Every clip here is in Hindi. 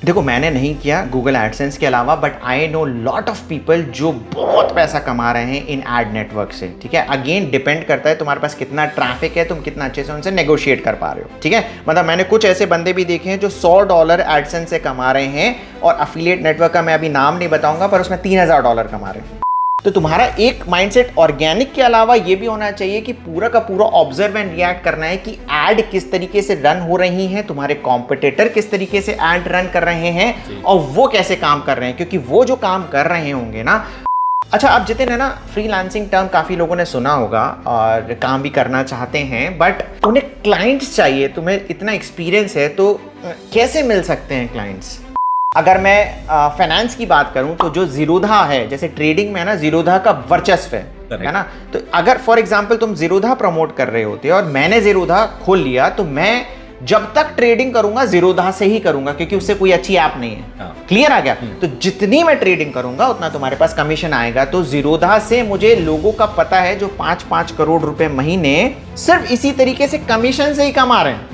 देखो मैंने नहीं किया गूगल एडसेंस के अलावा, but I know lot of people जो बहुत पैसा कमा रहे हैं इन एड नेटवर्क से। ठीक है, अगेन डिपेंड करता है तुम्हारे पास कितना ट्रैफिक है, तुम कितना अच्छे से उनसे नेगोशिएट कर पा रहे हो। ठीक है, मतलब मैंने कुछ ऐसे बंदे भी देखे हैं जो $100 एडसेंस से कमा रहे हैं, और अफिलिएट नेटवर्क का मैं अभी नाम नहीं बताऊंगा, पर उसमें $3000 कमा रहे हैं। तो तुम्हारा एक माइंडसेट ऑर्गेनिक के अलावा ये भी होना चाहिए कि पूरा का पूरा ऑब्जर्व एंड रिएक्ट करना है कि ऐड किस तरीके से रन हो रही हैं, तुम्हारे कॉम्पिटिटर किस तरीके से ऐड रन कर रहे हैं और वो कैसे काम कर रहे हैं, क्योंकि वो जो काम कर रहे होंगे ना। अच्छा, अब जितिन है ना, फ्रीलांसिंग टर्म काफी लोगों ने सुना होगा और काम भी करना चाहते हैं, बट उन्हें क्लाइंट्स चाहिए। तुम्हें इतना एक्सपीरियंस है तो कैसे मिल सकते हैं क्लाइंट्स? अगर मैं फाइनेंस की बात करूं तो जो जीरोधा है, जैसे ट्रेडिंग में है ना, जीरोधा का वर्चस्व है ना। तो अगर फॉर एग्जांपल तुम जीरोधा प्रमोट कर रहे होते और मैंने जीरोधा खोल लिया, तो मैं जब तक ट्रेडिंग करूंगा जीरोधा से ही करूंगा, क्योंकि उससे कोई अच्छी ऐप नहीं है। क्लियर आ गया? तो जितनी मैं ट्रेडिंग करूंगा उतना तुम्हारे पास कमीशन आएगा। तो जीरोधा से मुझे लोगों का पता है जो 5-5 करोड़ रुपए महीने सिर्फ इसी तरीके से कमीशन से ही कमा रहे हैं।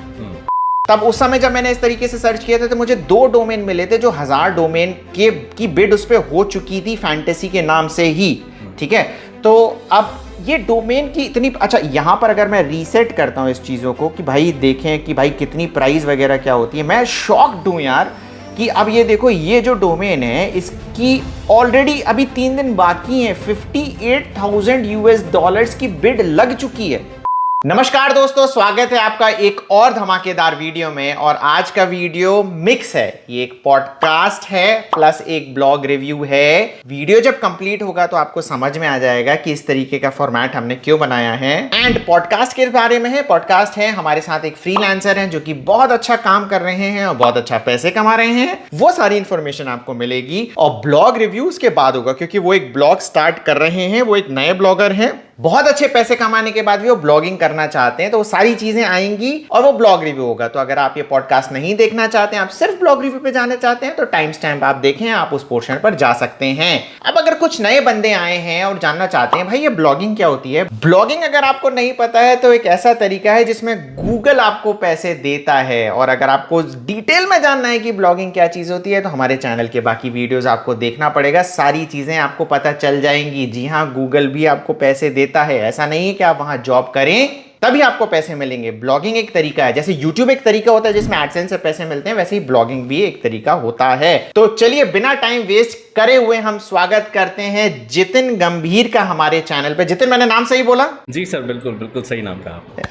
तब उस समय जब मैंने इस तरीके से सर्च किया था तो मुझे 2 डोमेन मिले थे जो 1000 डोमेन की बिड उस पे हो चुकी थी फैंटेसी के नाम से ही। ठीक है, तो अब ये डोमेन की इतनी, अच्छा यहां पर अगर मैं रीसेट करता हूं इस चीजों को कि भाई देखें कि भाई कितनी प्राइस वगैरह क्या होती है, मैं शॉक्ड हूं यार कि अब ये देखो, ये जो डोमेन है इसकी ऑलरेडी अभी 3 दिन बाकी हैं, $58,000 की बिड लग चुकी है। नमस्कार दोस्तों, स्वागत है आपका एक और धमाकेदार वीडियो में। और आज का वीडियो मिक्स है, ये एक पॉडकास्ट है प्लस एक ब्लॉग रिव्यू है। वीडियो जब कंप्लीट होगा तो आपको समझ में आ जाएगा कि इस तरीके का फॉर्मेट हमने क्यों बनाया है। एंड पॉडकास्ट के बारे में है, पॉडकास्ट है, हमारे साथ एक फ्रीलांसर हैं जो कि बहुत अच्छा काम कर रहे हैं और बहुत अच्छा पैसे कमा रहे हैं। वो सारी इंफॉर्मेशन आपको मिलेगी और ब्लॉग रिव्यूज के बाद होगा, क्योंकि वो एक ब्लॉग स्टार्ट कर रहे हैं, वो एक नए ब्लॉगर हैं, बहुत अच्छे पैसे कमाने के बाद भी वो ब्लॉगिंग करना चाहते हैं। तो वो सारी चीजें आएंगी और वो ब्लॉग रिव्यू होगा। तो अगर आप ये पॉडकास्ट नहीं देखना चाहते हैं, आप सिर्फ ब्लॉग रिव्यू पे जाना चाहते हैं, तो टाइम स्टैम्प आप देखें, आप उस पोर्शन पर जा सकते हैं। अब अगर कुछ नए बंदे आए हैं और जानना चाहते हैं भाई ये ब्लॉगिंग क्या होती है, ब्लॉगिंग अगर आपको नहीं पता है तो एक ऐसा तरीका है जिसमें गूगल आपको पैसे देता है। और अगर आपको डिटेल में जानना है कि ब्लॉगिंग क्या चीज होती है, तो हमारे चैनल के बाकी वीडियोज आपको देखना पड़ेगा, सारी चीजें आपको पता चल जाएंगी। जी हाँ, गूगल भी आपको पैसे देता है, ऐसा नहीं है कि आप वहां जॉब करें तभी आपको पैसे मिलेंगे। ब्लॉगिंग एक तरीका है, जैसे यूट्यूब एक तरीका होता है जिसमें एडसेंस से पैसे मिलते हैं, वैसे ही ब्लॉगिंग भी एक तरीका होता है। तो चलिए बिना टाइम वेस्ट करे हुए हम स्वागत करते हैं जितिन गंभीर का हमारे चैनल पे। जितिन, मैंने नाम सही बोला? जी सर, बिल्कुल बिल्कुल सही नाम कहा आपने।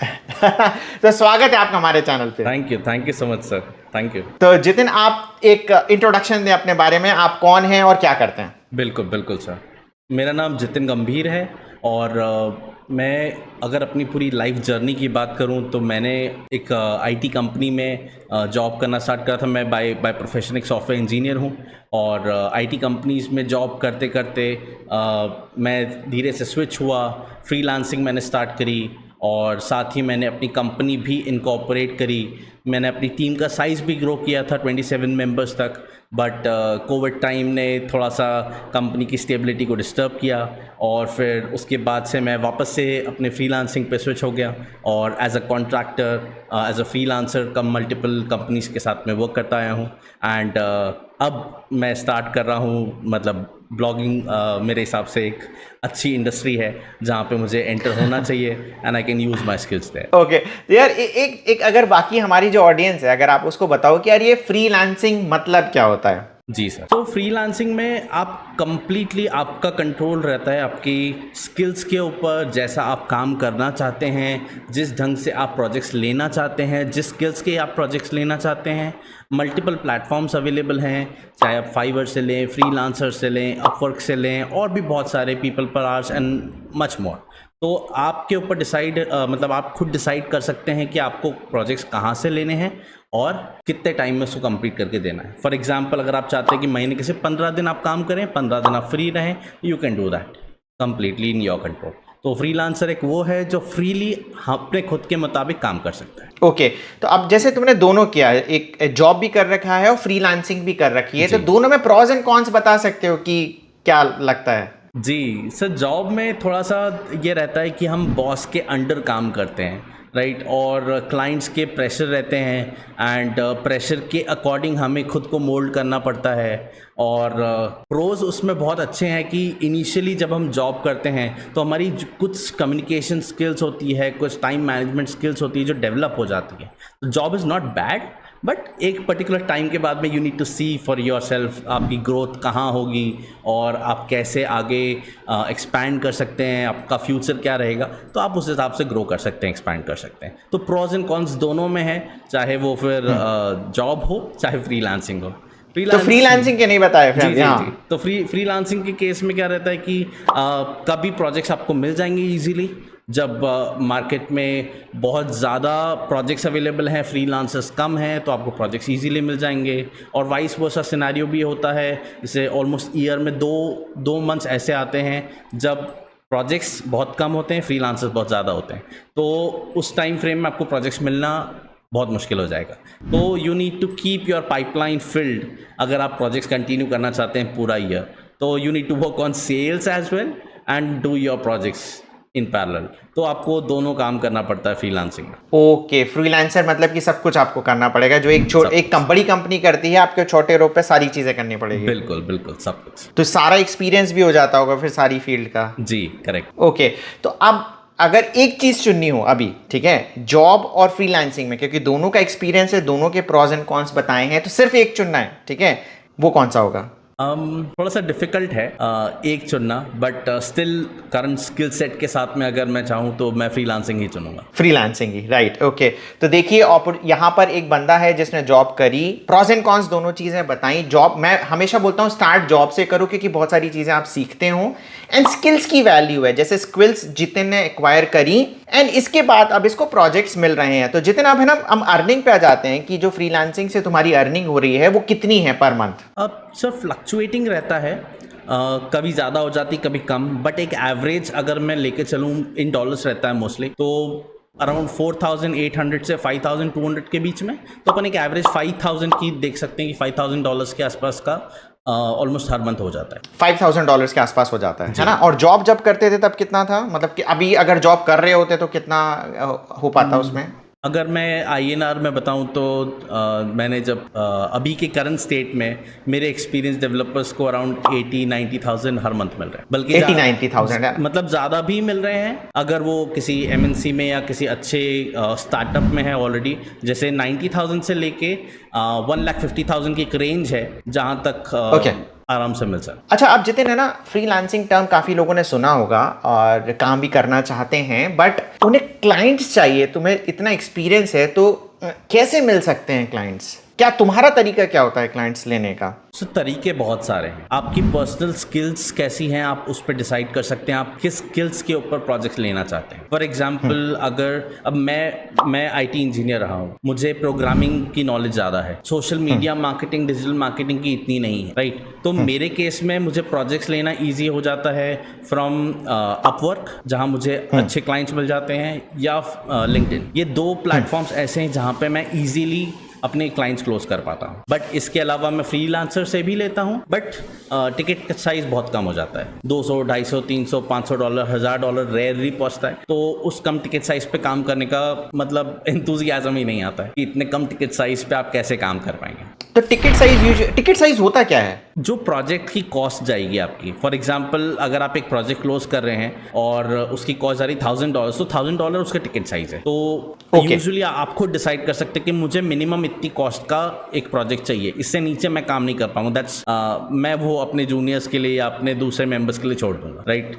तो स्वागत है आपका हमारे चैनल पे। Thank you so much sir, thank you. तो जितिन, आप एक इंट्रोडक्शन दें अपने बारे में, आप कौन हैं और क्या करते हैं? बिल्कुल बिल्कुल सर, मेरा नाम जितिन गंभीर है और मैं अगर अपनी पूरी लाइफ जर्नी की बात करूं तो मैंने एक आईटी कंपनी में जॉब करना स्टार्ट करा था। मैं बाय प्रोफेशन एक सॉफ्टवेयर इंजीनियर हूं और आईटी कंपनीज में जॉब करते करते मैं धीरे से स्विच हुआ, फ्रीलांसिंग मैंने स्टार्ट करी और साथ ही मैंने अपनी कंपनी भी इनकॉर्पोरेट करी। मैंने अपनी टीम का साइज़ भी ग्रो किया था 27 मेंबर्स तक, बट कोविड टाइम ने थोड़ा सा कंपनी की स्टेबिलिटी को डिस्टर्ब किया और फिर उसके बाद से मैं वापस से अपने फ्रीलांसिंग पे स्विच हो गया और as a contractor, as a freelancer कम मल्टीपल कंपनीज के साथ में वर्क करता आया हूँ। एंड अब मैं स्टार्ट कर रहा हूँ, मतलब ब्लॉगिंग मेरे हिसाब से एक अच्छी इंडस्ट्री है जहाँ पे मुझे एंटर होना चाहिए and I can use my skills there. Okay, तो यार एक अगर बाकी हमारी जो ऑडियंस है, अगर आप उसको बताओ कि यार ये फ्रीलांसिंग मतलब क्या होता है? जी सर, तो फ्रीलांसिंग में आप कंप्लीटली आपका कंट्रोल रहता है आपकी स्किल्स के ऊपर, जैसा आप काम करना चाहते हैं, जिस ढंग से आप प्रोजेक्ट्स लेना चाहते हैं, जिस स्किल्स के आप प्रोजेक्ट्स लेना चाहते हैं। मल्टीपल प्लेटफॉर्म्स अवेलेबल हैं, चाहे आप फाइवर से लें, फ्रीलांसर से लें, अपवर्क से लें, और भी बहुत सारे पीपल पर आवर्स एंड मच मोर। तो आपके ऊपर मतलब आप खुद डिसाइड कर सकते हैं कि आपको प्रोजेक्ट्स कहाँ से लेने हैं और कितने टाइम में उसको कंप्लीट करके देना है। फॉर एग्जांपल, अगर आप चाहते हैं कि महीने के सिर्फ 15 दिन आप काम करें, 15 दिन आप फ्री रहें, you can do that completely in your control. तो फ्रीलांसर एक वो है जो फ्रीली अपने खुद के मुताबिक काम कर सकता है। ओके, तो अब जैसे तुमने दोनों किया है, एक जॉब भी कर रखा है और फ्रीलांसिंग भी कर रखी है, तो दोनों में प्रॉज एंड कॉन्स बता सकते हो कि क्या लगता है? जी सर, जॉब में थोड़ा सा ये रहता है कि हम बॉस के अंडर काम करते हैं, राइट, और क्लाइंट्स के प्रेशर रहते हैं एंड प्रेशर के अकॉर्डिंग हमें खुद को मोल्ड करना पड़ता है। और प्रोज उसमें बहुत अच्छे हैं कि इनिशियली जब हम जॉब करते हैं तो हमारी कुछ कम्युनिकेशन स्किल्स होती है, कुछ टाइम मैनेजमेंट स्किल्स होती है जो डेवलप हो जाती है। तो job is not bad, but एक पर्टिकुलर टाइम के बाद में you need to see for yourself आपकी ग्रोथ कहाँ होगी और आप कैसे आगे एक्सपैंड कर सकते हैं, आपका फ्यूचर क्या रहेगा, तो आप उस हिसाब से ग्रो कर सकते हैं, एक्सपैंड कर सकते हैं। तो प्रोज एंड कॉन्स दोनों में है, चाहे वो फिर जॉब हो चाहे फ्रीलांसिंग हो। तो फ्रीलांसिंग के नहीं बताए फिर? जी। तो फ्रीलांसिंग के केस में क्या रहता है कि कभी प्रोजेक्ट्स आपको मिल जाएंगे इजीली जब मार्केट में बहुत ज़्यादा प्रोजेक्ट्स अवेलेबल हैं, फ्रीलांसर्स कम हैं, तो आपको प्रोजेक्ट्स इजीली मिल जाएंगे। और वाइस वर्सा सिनेरियो भी होता है, जैसे ऑलमोस्ट ईयर में दो मंथ्स ऐसे आते हैं जब प्रोजेक्ट्स बहुत कम होते हैं, फ्रीलांसर्स बहुत ज़्यादा होते हैं, तो उस टाइम फ्रेम में आपको प्रोजेक्ट्स मिलना बहुत मुश्किल हो जाएगा। तो you need to keep your pipeline filled. अगर आप प्रोजेक्ट्स कंटिन्यू करना चाहते हैं पूरा ईयर, तो you need to work on sales as well and do your projects in parallel. तो आपको दोनों काम करना पड़ता है फ्रीलांसिंग में। ओके, फ्रीलांसर मतलब कि सब कुछ आपको करना पड़ेगा, जो एक बड़ी कंपनी करती है आपके छोटे रोप पे सारी चीजें करनी पड़ेगी। बिल्कुल सब कुछ। तो सारा एक्सपीरियंस भी हो जाता होगा फिर सारी फील्ड का। जी करेक्ट। ओके, तो अब अगर एक चीज चुननी हो अभी, ठीक है, जॉब और फ्रीलांसिंग में, क्योंकि दोनों का एक्सपीरियंस है, दोनों के प्रॉज एंड कॉन्स बताए हैं, तो सिर्फ एक चुनना है, ठीक है, वो कौन सा होगा? थोड़ा सा डिफिकल्ट है एक चुनना, but still current skill set के साथ में अगर मैं चाहूँ तो मैं फ्रीलांसिंग ही चुनूंगा। फ्रीलांसिंग ही, राइट। ओके, तो देखिए यहाँ पर एक बंदा है जिसने जॉब करी, प्रॉज एंड कॉन्स दोनों चीजें बताई। जॉब, मैं हमेशा बोलता हूँ स्टार्ट जॉब से करो, क्योंकि बहुत सारी चीजें आप सीखते हो एंड स्किल्स की वैल्यू है, जैसे स्किल्स जितिन ने एक्वायर करी एंड इसके बाद अब इसको प्रोजेक्ट्स मिल रहे हैं। तो जितिन अब है ना, हम अर्निंग पे आ जाते हैं कि जो फ्रीलांसिंग से तुम्हारी अर्निंग हो रही है वो कितनी है पर मंथ? अब सर फ्लक्चुएटिंग रहता है, कभी ज़्यादा हो जाती कभी कम, बट एक एवरेज अगर मैं लेके चलूँ इन डॉलर्स रहता है मोस्टली, तो अराउंड 4,800 से 5,200 के बीच में। तो अपन एक एवरेज 5,000 की देख सकते हैं कि $5,000 के आसपास का ऑलमोस्ट हर मंथ हो जाता है। $5,000 के आसपास हो जाता है ना? और जॉब जब करते थे तब कितना था? मतलब कि अभी अगर जॉब कर रहे होते तो कितना हो पाता उसमें? अगर मैं INR में बताऊं तो मैंने जब अभी के करंट स्टेट में मेरे एक्सपीरियंस डेवलपर्स को अराउंड 80-90,000 हर मंथ मिल रहे हैं, बल्कि 80-90,000 मतलब ज़्यादा भी मिल रहे हैं अगर वो किसी MNC में या किसी अच्छे स्टार्टअप में है ऑलरेडी। जैसे 90,000 से लेके 1,50,000 की एक रेंज है जहाँ तक आराम से मिल सकता। अच्छा, अब जितने है ना, फ्रीलांसिंग टर्म काफी लोगों ने सुना होगा और काम भी करना चाहते हैं, बट उन्हें क्लाइंट्स चाहिए। तुम्हें इतना एक्सपीरियंस है तो कैसे मिल सकते हैं क्लाइंट्स? क्या तुम्हारा तरीका क्या होता है क्लाइंट्स लेने का? सर तरीके बहुत सारे हैं, आपकी पर्सनल स्किल्स कैसी हैं आप उस पर डिसाइड कर सकते हैं आप किस स्किल्स के ऊपर प्रोजेक्ट्स लेना चाहते हैं। फॉर एग्जांपल अगर अब मैं IT इंजीनियर रहा हूँ, मुझे प्रोग्रामिंग की नॉलेज ज़्यादा है, social media marketing, digital marketing की इतनी नहीं है, राइट। तो मेरे केस में मुझे प्रोजेक्ट्स लेना ईजी हो जाता है फ्रॉम अपवर्क, जहाँ मुझे अच्छे क्लाइंट्स मिल जाते हैं, या लिंक्डइन। ये 2 प्लेटफॉर्म्स ऐसे हैं जहाँ पे मैं ईजीली अपने क्लाइंट्स क्लोज कर पाता हूँ। बट इसके अलावा मैं फ्रीलांसर से भी लेता हूँ, बट टिकट साइज बहुत कम हो जाता है, $200, $250, $300, $500, $1,000 रेयरली पहुँचता है। तो उस कम टिकट साइज पे काम करने का मतलब एंथुसियाज्म ही नहीं आता है कि इतने कम टिकट साइज पे आप कैसे काम कर पाएंगे। तो टिकट साइज होता क्या है? जो प्रोजेक्ट की कॉस्ट जाएगी आपकी, फॉर एग्जांपल अगर आप एक प्रोजेक्ट क्लोज कर रहे हैं और उसकी कॉस्ट जा रही $1,000, तो $1,000 उसका टिकट साइज है। तो यूजुअली आप खुद डिसाइड कर सकते हैं कि मुझे मिनिमम इतनी कॉस्ट का एक प्रोजेक्ट चाहिए, इससे नीचे मैं काम नहीं कर पाऊंगा। दैट्स मैं वो अपने जूनियर्स के लिए या अपने दूसरे मेंबर्स के लिए छोड़ दूंगा, राइट।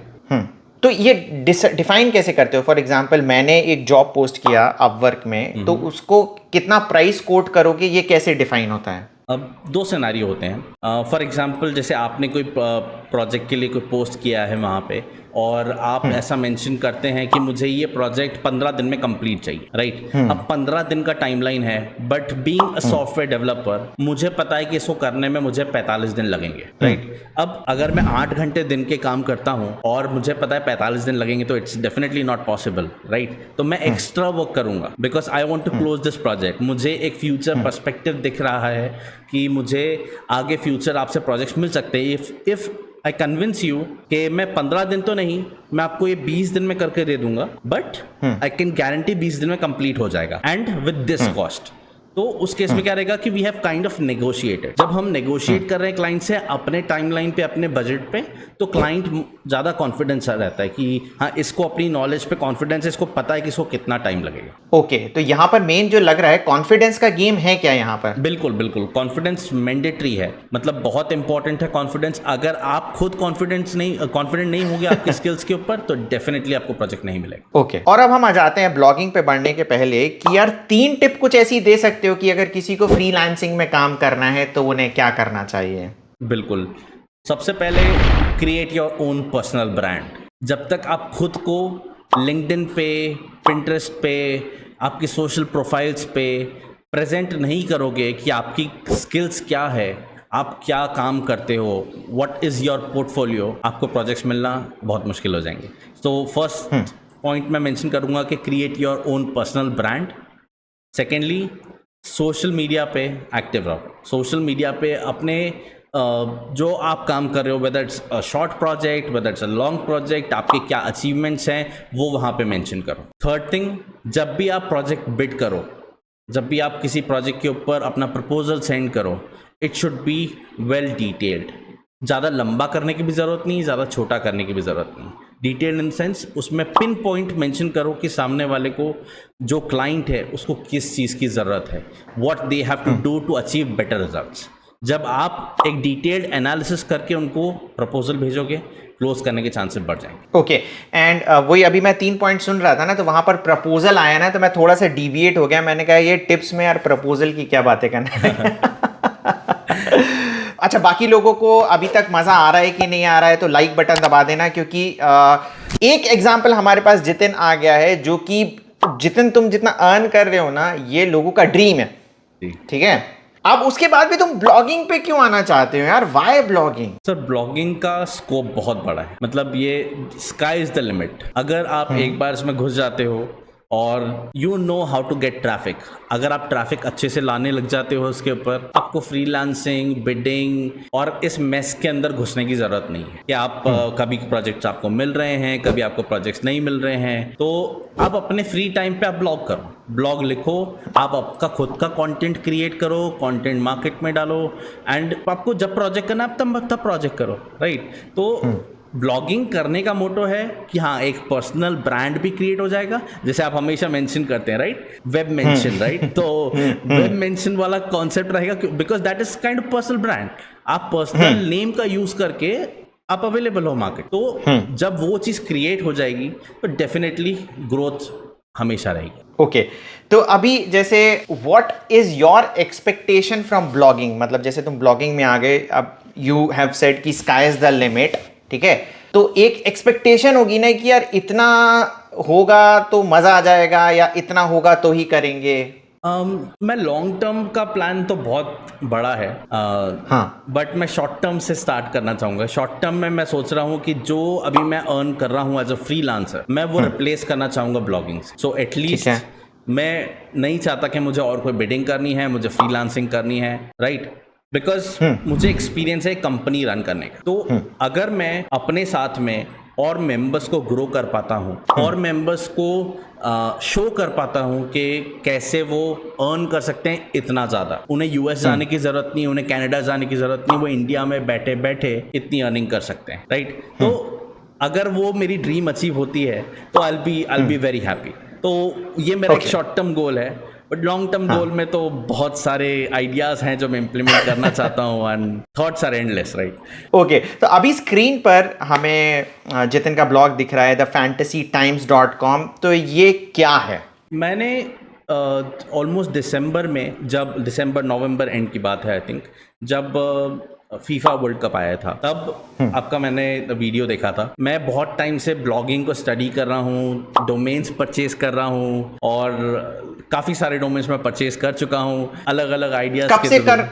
तो ये डिफाइन कैसे करते हो? फॉर एग्जांपल मैंने एक जॉब पोस्ट किया अपवर्क में, तो उसको कितना प्राइस कोट करोगे, ये कैसे डिफाइन होता है? अब 2 सिनेरियो होते हैं। फॉर एग्जांपल जैसे आपने कोई प्रोजेक्ट के लिए कोई पोस्ट किया है वहाँ पे, और आप ऐसा मेंशन करते हैं कि मुझे ये प्रोजेक्ट 15 दिन में कंप्लीट चाहिए, राइट। अब 15 दिन का टाइमलाइन है, but being a software developer मुझे पता है कि इसको करने में मुझे 45 दिन लगेंगे, राइट। अब अगर मैं 8 घंटे दिन के काम करता हूँ और मुझे पता है 45 दिन लगेंगे, तो it's definitely not possible, right. तो मैं एक्स्ट्रा वर्क करूंगा because I want to close this project. मुझे एक फ्यूचर पर्सपेक्टिव दिख रहा है कि मुझे आगे फ्यूचर आपसे प्रोजेक्ट्स मिल सकते हैं इफ आई कन्विंस यू कि मैं 15 दिन तो नहीं, मैं आपको ये 20 दिन में करके दे दूंगा, बट आई कैन गारंटी 20 दिन में कंप्लीट हो जाएगा एंड विद दिस कॉस्ट। तो उस केस में क्या रहेगा कि we have kind of negotiated. जब हम नेगोशिएट कर रहे हैं क्लाइंट से अपने टाइमलाइन पे, अपने बजट पे, तो क्लाइंट ज़्यादा कॉन्फिडेंस रहता है कि हाँ, इसको अपनी नॉलेज पे कॉन्फिडेंस है, इसको पता है कि इसको कितना टाइम लगेगा। ओके, तो यहाँ पर मेन जो लग रहा है कॉन्फिडेंस का गेम है क्या यहाँ पर? बिल्कुल बिल्कुल, कॉन्फिडेंस मैंडेटरी है, मतलब बहुत इंपॉर्टेंट है कॉन्फिडेंस। अगर आप खुद कॉन्फिडेंट नहीं होंगे आपके स्किल्स के ऊपर, तो डेफिनेटली आपको प्रोजेक्ट नहीं मिलेगा। ओके, और अब हम आ जाते हैं ब्लॉगिंग पे बढ़ने के पहले कि यार 3 टिप कुछ ऐसी दे सकते हो कि अगर किसी को फ्रीलांसिंग में काम करना है तो उन्हें क्या करना चाहिए? बिल्कुल, सबसे पहले create your own personal brand. जब तक आप खुद को लिंक्डइन पे, पिंटरेस्ट पे, आपकी सोशल प्रोफाइल्स पे प्रेजेंट नहीं करोगे कि आपकी स्किल्स क्या है, आप क्या काम करते हो, व्हाट इज़ योर पोर्टफोलियो, आपको प्रोजेक्ट्स मिलना बहुत मुश्किल हो जाएंगे। तो फर्स्ट पॉइंट मैं मेंशन करूँगा कि create your own personal brand. Secondly, social media पे एक्टिव रहो। सोशल मीडिया पे अपने जो आप काम कर रहे हो, whether it's a short project, whether it's a long project, आपके क्या अचीवमेंट्स हैं वो वहाँ पे मेंशन करो। थर्ड थिंग, जब भी आप प्रोजेक्ट बिड करो, जब भी आप किसी प्रोजेक्ट के ऊपर अपना प्रपोजल सेंड करो, it should be well detailed. ज़्यादा लंबा करने की भी ज़रूरत नहीं, ज़्यादा छोटा करने की भी ज़रूरत नहीं। डिटेल्ड इन सेंस, उसमें पिन पॉइंट मेंशन करो कि सामने वाले को, जो क्लाइंट है, उसको किस चीज़ की ज़रूरत है, what they have to do to achieve better results. जब आप एक डिटेल्ड एनालिसिस करके उनको प्रपोजल भेजोगे, क्लोज करने के चांसेस बढ़ जाएंगे। ओके, एंड वही अभी मैं 3 पॉइंट सुन रहा था ना, तो वहां पर प्रपोजल आया ना, तो मैं थोड़ा सा डिविएट हो गया। मैंने कहा ये टिप्स में यार प्रपोजल की क्या बातें करना है। अच्छा, बाकी लोगों को अभी तक मजा आ रहा है कि नहीं आ रहा है तो लाइक बटन दबा देना, क्योंकि एक एग्जांपल हमारे पास जितिन आ गया है, जो कि जितिन तुम जितना अर्न कर रहे हो ना, ये लोगों का ड्रीम है, ठीक है। अब उसके बाद भी तुम ब्लॉगिंग पे क्यों आना चाहते हो यार? Why blogging? सर, ब्लॉगिंग का स्कोप बहुत बड़ा है, मतलब ये स्काई इज द लिमिट। अगर आप एक बार इसमें घुस जाते हो और you know how to get traffic, अगर आप ट्रैफिक अच्छे से लाने लग जाते हो उसके ऊपर, आपको फ्रीलांसिंग, बिडिंग और इस मेस के अंदर घुसने की ज़रूरत नहीं है कि आप कभी प्रोजेक्ट्स आपको मिल रहे हैं, कभी आपको प्रोजेक्ट्स नहीं मिल रहे हैं। तो आप अपने फ्री टाइम पे आप ब्लॉग करो, ब्लॉग लिखो, आप आपका खुद का कंटेंट क्रिएट करो, कंटेंट मार्केट में डालो, एंड आपको जब प्रोजेक्ट करना है तब प्रोजेक्ट करो, राइट। तो ब्लॉगिंग करने का मोटो है कि हाँ, एक पर्सनल ब्रांड भी क्रिएट हो जाएगा, जैसे आप हमेशा मेंशन करते हैं, राइट, वेब मेंशन, राइट। तो वेब मेंशन वाला कॉन्सेप्ट रहेगा because that is kind of personal brand. आप पर्सनल नेम का यूज करके आप अवेलेबल हो मार्केट। तो जब वो चीज़ क्रिएट हो जाएगी तो डेफिनेटली ग्रोथ हमेशा रहेगी। ओके, तो अभी जैसे what is your expectation from blogging? मतलब जैसे तुम ब्लॉगिंग में आ गए, अब यू हैव सेड कि स्काई इज द लिमिट, ठीक है। तो एक एक्सपेक्टेशन होगी ना कि यार इतना होगा तो मजा आ जाएगा, या इतना होगा तो ही करेंगे। मैं लॉन्ग टर्म का प्लान तो बहुत बड़ा है, हाँ, बट मैं शॉर्ट टर्म से स्टार्ट करना चाहूँगा। शॉर्ट टर्म में मैं सोच रहा हूँ कि जो अभी मैं अर्न कर रहा हूँ एज अ फ्रीलांसर, मैं वो रिप्लेस करना चाहूँगा ब्लॉगिंग से। सो एटलीस्ट मैं नहीं चाहता कि मुझे और कोई बिडिंग करनी है, मुझे फ्रीलांसिंग करनी है, राइट, बिकॉज मुझे एक्सपीरियंस है कंपनी रन करने का। तो अगर मैं अपने साथ में और मेंबर्स को ग्रो कर पाता हूँ और मेंबर्स को शो कर पाता हूँ कि कैसे वो अर्न कर सकते हैं इतना ज़्यादा, उन्हें यूएस जाने की ज़रूरत नहीं, उन्हें कनाडा जाने की ज़रूरत नहीं, वो इंडिया में बैठे बैठे इतनी अर्निंग कर सकते हैं, राइट। तो अगर वो मेरी ड्रीम अचीव होती है तो आई बी वेरी हैप्पी। तो ये मेरा एक शॉर्ट टर्म गोल है, बट लॉन्ग टर्म गोल में तो बहुत सारे आइडियाज हैं जो मैं इम्प्लीमेंट करना चाहता हूँ, and thoughts are endless, right. Okay, तो अभी स्क्रीन पर हमें जितिन का ब्लॉग दिख रहा है, thefantasytimes.com। तो ये क्या है? मैंने ऑलमोस्ट दिसंबर में, जब दिसंबर नवंबर एंड की बात है आई थिंक, जब फीफा वर्ल्ड कप आया था, तब आपका मैंने वीडियो देखा था। मैं बहुत टाइम से ब्लॉगिंग को स्टडी कर रहा हूँ, डोमेन्स परचेज कर रहा हूँ, और काफ़ी सारे डोमेन्स में परचेज कर चुका हूँ, अलग अलग आइडियाज।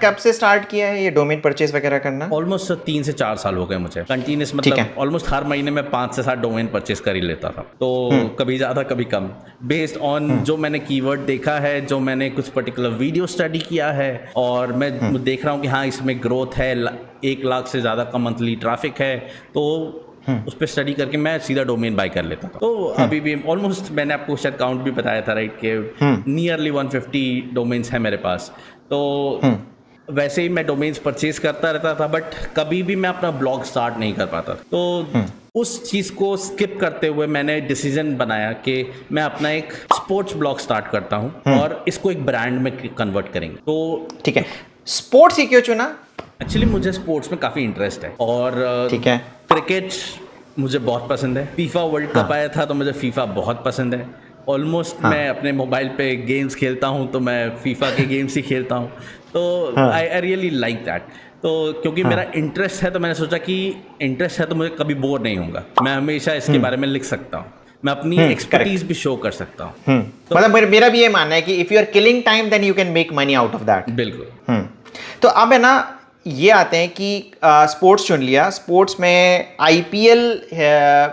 कब से स्टार्ट किया है ये डोमेन परचेज वगैरह करना? ऑलमोस्ट 3 से 4 साल हो गए मुझे कंटिन्यूस, मतलब ऑलमोस्ट हर महीने में 5 से 7 डोमेन परचेज कर ही लेता था। तो कभी ज़्यादा कभी कम, बेस्ड ऑन जो मैंने कीवर्ड देखा है, जो मैंने कुछ पर्टिकुलर वीडियो स्टडी किया है, और मैं देख रहा हूँ कि हाँ, इसमें ग्रोथ है, 1 लाख से ज़्यादा का मंथली ट्रैफिक है, तो उस पर स्टडी करके मैं सीधा डोमेन बाय कर लेता हूँ। तो अभी भी ऑलमोस्ट मैंने आपको शायद काउंट भी बताया था, राइट, कि नियरली 150 डोमेन्स हैं मेरे पास। तो वैसे ही मैं डोमेन्स परचेज करता रहता था, बट कभी भी मैं अपना ब्लॉग स्टार्ट नहीं कर पाता। तो उस चीज़ को स्किप करते हुए मैंने डिसीजन बनाया कि मैं अपना एक स्पोर्ट्स ब्लॉग स्टार्ट करता हूँ और इसको एक ब्रांड में कन्वर्ट करेंगे। तो ठीक है, स्पोर्ट्स ही क्यों चुना? एक्चुअली मुझे स्पोर्ट्स में काफ़ी इंटरेस्ट है और ठीक है, क्रिकेट मुझे बहुत पसंद है। फीफा वर्ल्ड कप आया था तो मुझे फीफा बहुत पसंद है। ऑलमोस्ट मैं अपने मोबाइल पे गेम्स खेलता हूँ तो मैं फीफा के गेम्स ही खेलता हूँ। तो आई रियली लाइक दैट। तो क्योंकि मेरा इंटरेस्ट है तो मैंने सोचा कि इंटरेस्ट है तो मुझे कभी बोर नहीं होऊंगा, मैं हमेशा इसके बारे में लिख सकता हूँ, मैं अपनी एक्सपर्टीज भी शो कर सकता हूँ। तो मतलब मेरा भी ये मानना है कि if you are killing time then you can make money out of that. बिल्कुल। तो अब है ना, ये आते हैं कि स्पोर्ट्स चुन लिया, स्पोर्ट्स में आईपीएल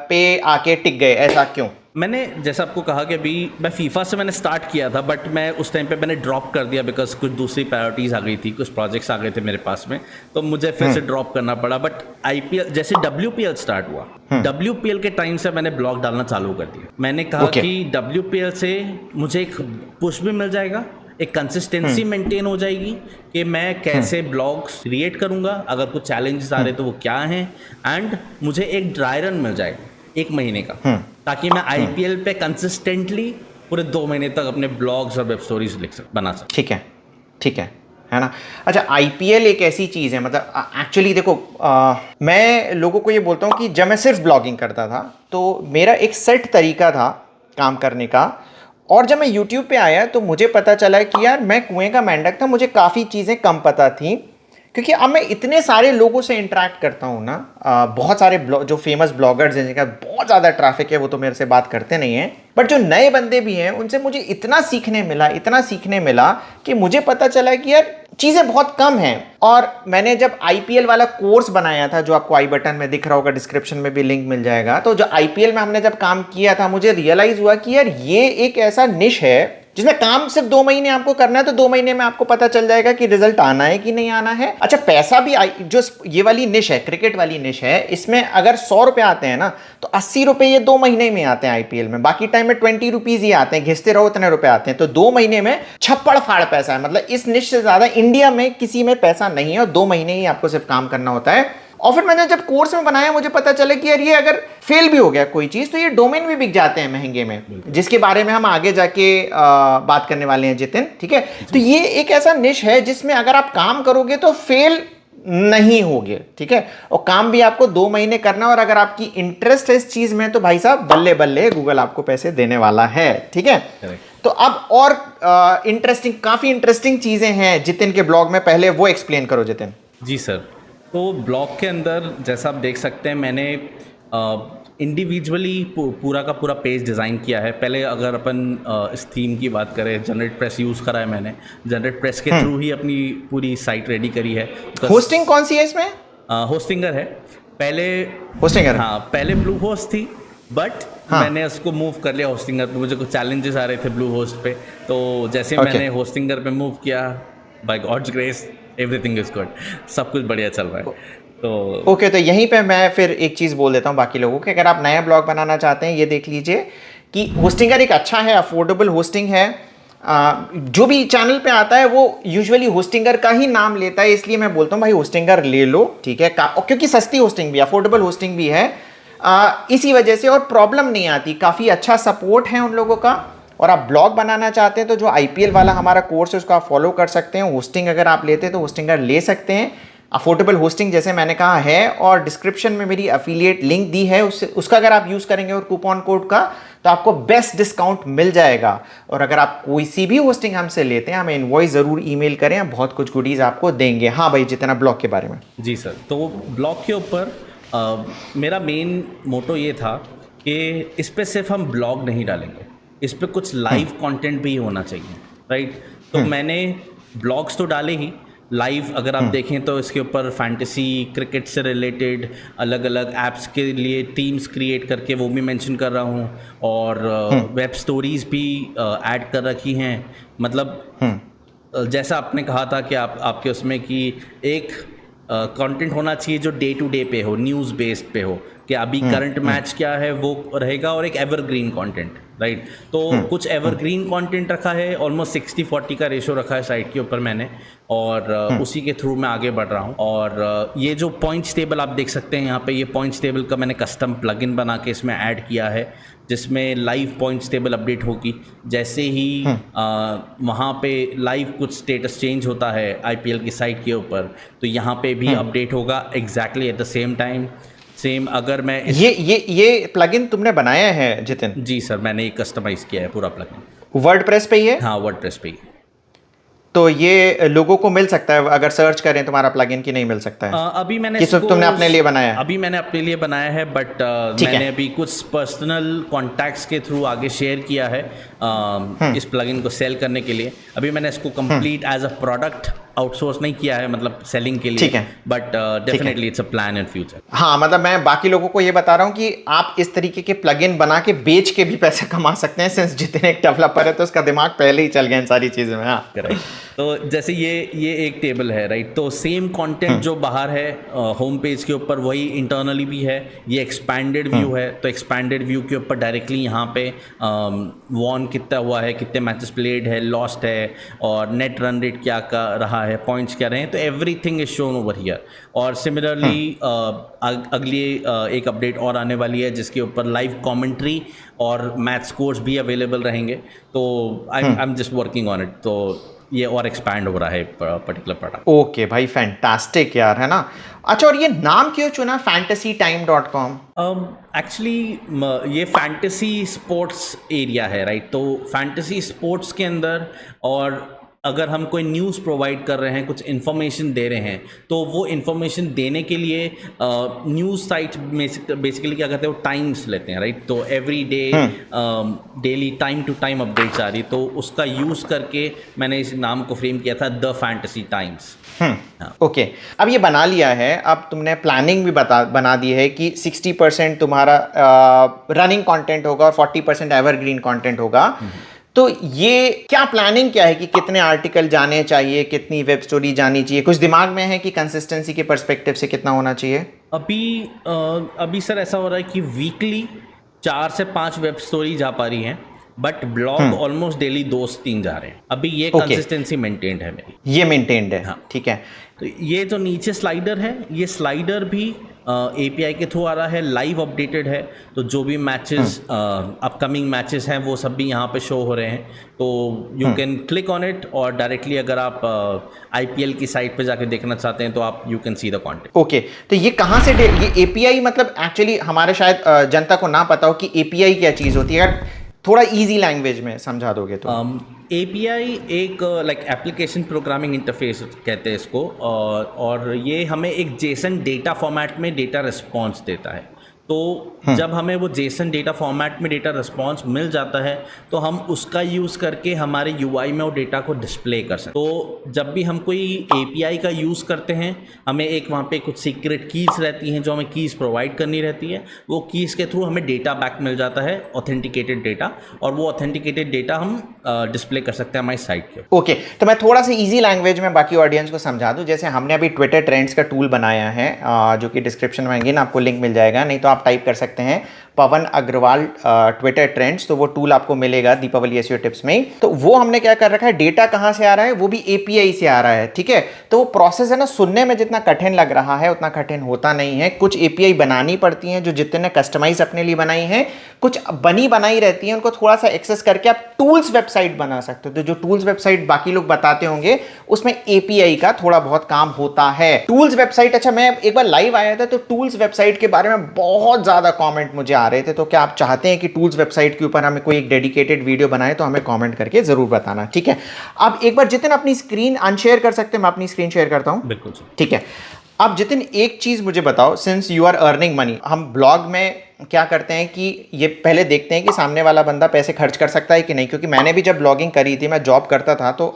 पे आके टिक गए, ऐसा क्यों? मैंने जैसा आपको कहा कि अभी मैं फीफा से मैंने स्टार्ट किया था, बट मैं उस टाइम पे मैंने ड्रॉप कर दिया बिकॉज कुछ दूसरी प्रायोरिटीज़ आ गई थी, कुछ प्रोजेक्ट्स आ गए थे मेरे पास में, तो मुझे फिर से ड्रॉप करना पड़ा। बट आईपीएल जैसे WPL स्टार्ट हुआ, WPL के टाइम से मैंने ब्लॉग डालना चालू कर दिया। मैंने कहा कि WPL से मुझे एक पुश भी मिल जाएगा, एक कंसिस्टेंसी मेंटेन हो जाएगी कि मैं कैसे ब्लॉग्स क्रिएट करूंगा, अगर कुछ चैलेंजेस आ रहे तो वो क्या हैं, एंड मुझे एक ड्राई रन मिल जाएगा 1 महीने का, ताकि मैं आईपीएल पे कंसिस्टेंटली पूरे 2 महीने तक अपने ब्लॉग्स और वेब स्टोरीज बना सकूं। ठीक है, ठीक है ना। अच्छा, आईपीएल एक ऐसी चीज़ है, मतलब एक्चुअली देखो, मैं लोगों को ये बोलता हूँ कि जब मैं सिर्फ ब्लॉगिंग करता था तो मेरा एक सेट तरीका था काम करने का, और जब मैं YouTube पे आया तो मुझे पता चला कि यार मैं कुएं का मेंढक था, मुझे काफ़ी चीज़ें कम पता थी, क्योंकि अब मैं इतने सारे लोगों से इंटरेक्ट करता हूँ ना। बहुत सारे जो फेमस ब्लॉगर्स हैं जिनका बहुत ज़्यादा ट्रैफिक है वो तो मेरे से बात करते नहीं हैं, बट जो नए बंदे भी हैं उनसे मुझे इतना सीखने मिला कि मुझे पता चला कि यार चीज़ें बहुत कम हैं। और मैंने जब आईपीएल वाला कोर्स बनाया था, जो आपको आई बटन में दिख रहा होगा, डिस्क्रिप्शन में भी लिंक मिल जाएगा, तो जो आईपीएल में हमने जब काम किया था मुझे रियलाइज़ हुआ कि यार ये एक ऐसा निश है जिसमें काम सिर्फ 2 महीने आपको करना है, तो 2 महीने में आपको पता चल जाएगा कि रिजल्ट आना है कि नहीं आना है। अच्छा, पैसा भी जो ये वाली निश है, क्रिकेट वाली निश है, इसमें अगर 100 रुपए आते हैं ना तो 80 रुपए ये 2 महीने में आते हैं आईपीएल में, बाकी टाइम में 20 रुपीज ही आते हैं, घिसते रहो उतने रुपए आते हैं, तो 2 महीने में छप्पड़ फाड़ पैसा है। मतलब इस निश से ज्यादा इंडिया में किसी में पैसा नहीं है, और 2 महीने ही आपको सिर्फ काम करना होता है। और फिर मैंने जब कोर्स में बनाया मुझे पता चला कि यार ये अगर फेल भी हो गया कोई चीज़ तो ये डोमेन भी बिक जाते हैं महंगे में, जिसके बारे में हम आगे जाके बात करने वाले हैं जितिन, ठीक है। तो ये एक ऐसा निश है जिसमें अगर आप काम करोगे तो फेल नहीं होगे, ठीक है, और काम भी आपको 2 महीने करना, और अगर आपकी इंटरेस्ट है इस चीज़ में तो भाई साहब बल्ले बल्ले गूगल आपको पैसे देने वाला है, ठीक है। तो अब और काफ़ी इंटरेस्टिंग चीज़ें हैं जितिन के ब्लॉग में, पहले वो एक्सप्लेन करो जितिन। जी सर, तो ब्लॉग के अंदर जैसा आप देख सकते हैं मैंने इंडिविजुअली पूरा का पूरा पेज डिज़ाइन किया है। पहले अगर अपन इस थीम की बात करें, जनरेट प्रेस यूज़ करा है मैंने, जनरेट प्रेस के थ्रू ही अपनी पूरी साइट रेडी करी है। होस्टिंग कौन सी है इसमें? होस्टिंगर है पहले, होस्टिंगर, हाँ पहले ब्लू होस्ट थी, बट मैंने उसको मूव कर लिया होस्टिंगर पे। मुझे कुछ चैलेंजेस आ रहे थे ब्लू होस्ट पे, तो जैसे मैंने होस्टिंगर पे मूव किया, by God's grace everything is good, सब कुछ बढ़िया चल रहा है। तो ओके, तो यहीं पे मैं फिर एक चीज़ बोल देता हूँ बाकी लोगों को, अगर आप नया ब्लॉग बनाना चाहते हैं, ये देख लीजिए कि होस्टिंगर एक अच्छा है, अफोर्डेबल होस्टिंग है। जो भी चैनल पे आता है वो यूजुअली होस्टिंगर का ही नाम लेता है, इसलिए मैं बोलता हूँ भाई होस्टिंगर ले लो, ठीक है, क्योंकि सस्ती होस्टिंग भी, अफोर्डेबल होस्टिंग भी है, इसी वजह से, और प्रॉब्लम नहीं आती, काफ़ी अच्छा सपोर्ट है उन लोगों का। और आप ब्लॉग बनाना चाहते हैं तो जो आईपीएल वाला हमारा कोर्स है उसको आप फॉलो कर सकते हैं। होस्टिंग अगर आप लेते हैं तो होस्टिंगर ले सकते हैं, अफोर्डेबल होस्टिंग जैसे मैंने कहा है, और डिस्क्रिप्शन में मेरी अफिलिएट लिंक दी है, उसका अगर आप यूज़ करेंगे और कूपन कोड का तो आपको बेस्ट डिस्काउंट मिल जाएगा। और अगर आप कोई सी भी होस्टिंग हमसे लेते हैं, हमें इनवॉइस ज़रूर ईमेल करें, हम बहुत कुछ गुडीज़ आपको देंगे। हाँ भाई, जितना ब्लॉग के बारे में। जी सर, तो ब्लॉग के ऊपर मेरा मेन मोटो ये था कि इस पर सिर्फ हम ब्लॉग नहीं डालेंगे, इस पर कुछ लाइव कंटेंट भी होना चाहिए, राइट। तो मैंने ब्लॉग्स तो डाले ही, लाइव अगर आप देखें तो इसके ऊपर फैंटेसी, क्रिकेट से रिलेटेड अलग अलग ऐप्स के लिए टीम्स क्रिएट करके वो भी मेंशन कर रहा हूँ, और वेब स्टोरीज़ भी ऐड कर रखी हैं। मतलब जैसा आपने कहा था कि आपके उसमें कि एक कंटेंट होना चाहिए जो डे टू डे पे हो, न्यूज़ बेस्ड पे हो, कि अभी करंट मैच क्या है वो रहेगा, और एक एवरग्रीन कंटेंट, राइट। तो कुछ एवरग्रीन कंटेंट रखा है, ऑलमोस्ट 60-40 का रेशो रखा है साइट के ऊपर मैंने, और उसी के थ्रू मैं आगे बढ़ रहा हूँ। और ये जो पॉइंट्स टेबल आप देख सकते हैं यहाँ पे, ये पॉइंट्स टेबल का मैंने कस्टम प्लगइन बना के इसमें ऐड किया है, जिसमें लाइव पॉइंट्स टेबल अपडेट होगी। जैसे ही वहाँ पे लाइव कुछ स्टेटस चेंज होता है आईपीएल की साइट के ऊपर, तो यहाँ पे भी अपडेट होगा exactly at the same time. Same अगर मैं ये प्लगइन तुमने बनाया है जितिन? जी सर, मैंने ये कस्टमाइज किया है पूरा प्लगइन। वर्डप्रेस पे ही है? हाँ, वर्डप्रेस पे ही। तो ये लोगों को मिल सकता है अगर सर्च करें तुम्हारा प्लगइन, की नहीं मिल सकता है? अभी मैंने कि तुमने अपने लिए बनाया है? अभी मैंने अपने लिए बनाया है, बट मैंने अभी कुछ पर्सनल कॉन्टैक्ट्स के थ्रू आगे शेयर किया है इस प्लगइन को सेल करने के लिए। अभी मैंने इसको complete as a product outsource नहीं किया है, मतलब सेलिंग के लिए, ठीक है, but definitely it's a plan in future. हाँ, मतलब मैं बाकी लोगों को ये बता रहा हूँ कि आप इस तरीके के प्लगइन बना के बेच के भी पैसे कमा सकते हैं, सिंस जितने एक डेवलपर है तो उसका दिमाग पहले ही चल गया इन सारी चीज़ों में। हाँ, तो जैसे ये एक टेबल है, राइट। तो सेम कंटेंट जो बाहर है होम पेज के ऊपर, वही इंटरनली भी है। ये एक्सपैंडेड व्यू है, तो एक्सपैंडेड व्यू के ऊपर डायरेक्टली यहाँ पे वॉन कितना हुआ है, कितने मैचेस प्लेड है, लॉस्ट है, और नेट रन रेट क्या का रहा है, पॉइंट्स क्या रहे हैं, तो everything is shown over here. और सिमिलरली अगली एक अपडेट और आने वाली है जिसके ऊपर लाइव कमेंट्री और मैच स्कोर्स भी अवेलेबल रहेंगे। तो I am just working on it, तो ये और एक्सपैंड हो रहा है पर्टिकुलर प्रोडक्ट। ओके भाई, फैंटास्टिक यार, है ना। अच्छा, और ये नाम क्यों चुना fantasytime.com? एक्चुअली ये फैंटेसी स्पोर्ट्स एरिया है, राइट। तो फैंटेसी स्पोर्ट्स के अंदर, और अगर हम कोई न्यूज़ प्रोवाइड कर रहे हैं, कुछ इन्फॉर्मेशन दे रहे हैं, तो वो इन्फॉर्मेशन देने के लिए न्यूज़ साइट्स बेसिकली क्या करते हैं, वो टाइम्स लेते हैं, राइट। तो every day daily time to time updates आ रही, तो उसका यूज़ करके मैंने इस नाम को फ्रेम किया था, द फैंटेसी टाइम्स। ओके, अब ये बना लिया है, अब तुमने प्लानिंग भी बना दी है कि 60% तुम्हारा रनिंग कंटेंट होगा और 40% एवरग्रीन कंटेंट होगा। तो ये क्या प्लानिंग क्या है कि कितने आर्टिकल जाने चाहिए, कितनी वेब स्टोरी जानी चाहिए? कुछ दिमाग में है कि कंसिस्टेंसी के पर्सपेक्टिव से कितना होना चाहिए? अभी सर ऐसा हो रहा है कि वीकली 4 से 5 वेब स्टोरी जा पा रही हैं, बट ब्लॉग ऑलमोस्ट डेली 2 से 3 जा रहे हैं। अभी ये कंसिस्टेंसी मेंटेन्ड है मेरी। ये मेंटेन्ड है, हाँ, ठीक है। तो ये जो नीचे स्लाइडर है, ये स्लाइडर भी API के थ्रू आ रहा है, लाइव अपडेटेड है। तो जो भी मैचेस अपकमिंग मैचेस हैं वो सब भी यहाँ पे शो हो रहे हैं। तो you can click on it, और डायरेक्टली अगर आप IPL की साइट पे जाके देखना चाहते हैं तो आप you can see the content. Okay, तो ये कहाँ से ये API, मतलब एक्चुअली हमारे शायद जनता को ना पता हो कि API क्या चीज़ होती है, अगर थोड़ा इजी लैंग्वेज में समझा दोगे तो। API एक लाइक एप्लीकेशन प्रोग्रामिंग इंटरफेस कहते हैं इसको, और ये हमें एक जेसन डेटा फॉर्मेट में डेटा रिस्पॉन्स देता है। तो जब हमें वो जेसन डेटा फॉर्मेट में डेटा रिस्पॉन्स मिल जाता है, तो हम उसका यूज़ करके हमारे UI में वो डेटा को डिस्प्ले कर सकते हैं। तो जब भी हम कोई API का यूज़ करते हैं, हमें एक वहाँ पे कुछ सीक्रेट कीज़ रहती हैं जो हमें कीज़ प्रोवाइड करनी रहती है। वो कीज़ के थ्रू हमें डेटा बैक मिल जाता है, ऑथेंटिकेटेड डेटा, और वो ऑथेंटिकेटेड डेटा हम डिस्प्ले कर सकते हैं हमारी साइट के। ओके, तो मैं थोड़ा सा ईजी लैंग्वेज में बाकी ऑडियंस को समझा दूँ। जैसे हमने अभी ट्विटर ट्रेंड्स का टूल बनाया है, जो कि डिस्क्रिप्शन में आएंगे ना, आपको लिंक मिल जाएगा, नहीं तो आप टाइप कर सकते हैं पवन अग्रवाल ट्विटर ट्रेंड्स, तो वो टूल आपको मिलेगा दीपावली एसईओ टिप्स में ही। तो वो हमने क्या कर रखा है, डेटा कहाँ से आ रहा है, वो भी API से आ रहा है, ठीक है। तो वो प्रोसेस है ना, सुनने में जितना कठिन लग रहा है उतना कठिन होता नहीं है। कुछ API बनानी पड़ती हैं जो जितने कस्टमाइज अपने लिए बनाई हैं, कुछ बनी बनाई रहती हैं, उनको थोड़ा सा एक्सेस करके आप टूल्स वेबसाइट बना सकते हो। तो जो टूल्स वेबसाइट बाकी लोग बताते होंगे उसमें API का थोड़ा बहुत काम होता है। टूल्स वेबसाइट, अच्छा मैं एक बार लाइव आया था तो टूल्स वेबसाइट के बारे में बहुत ज्यादा कमेंट मुझे आ रहे थे। तो क्या आप चाहते हैं कि टूल्स वेबसाइट के ऊपर हमें कोई एक डेडिकेटेड वीडियो बनाए, तो हमें कमेंट करके जरूर बताना, ठीक है। अब एक बार जितिन अपनी स्क्रीन अनशेयर कर सकते हैं, मैं अपनी स्क्रीन शेयर करता हूं। बिल्कुल, ठीक है। अब जितिन एक चीज मुझे बताओ, since you are earning money, हम ब्लॉग में क्या करते हैं कि ये पहले देखते हैं कि सामने वाला बंदा पैसे खर्च कर सकता है कि नहीं, क्योंकि मैंने भी जब ब्लॉगिंग करी थी, मैं जॉब करता था, तो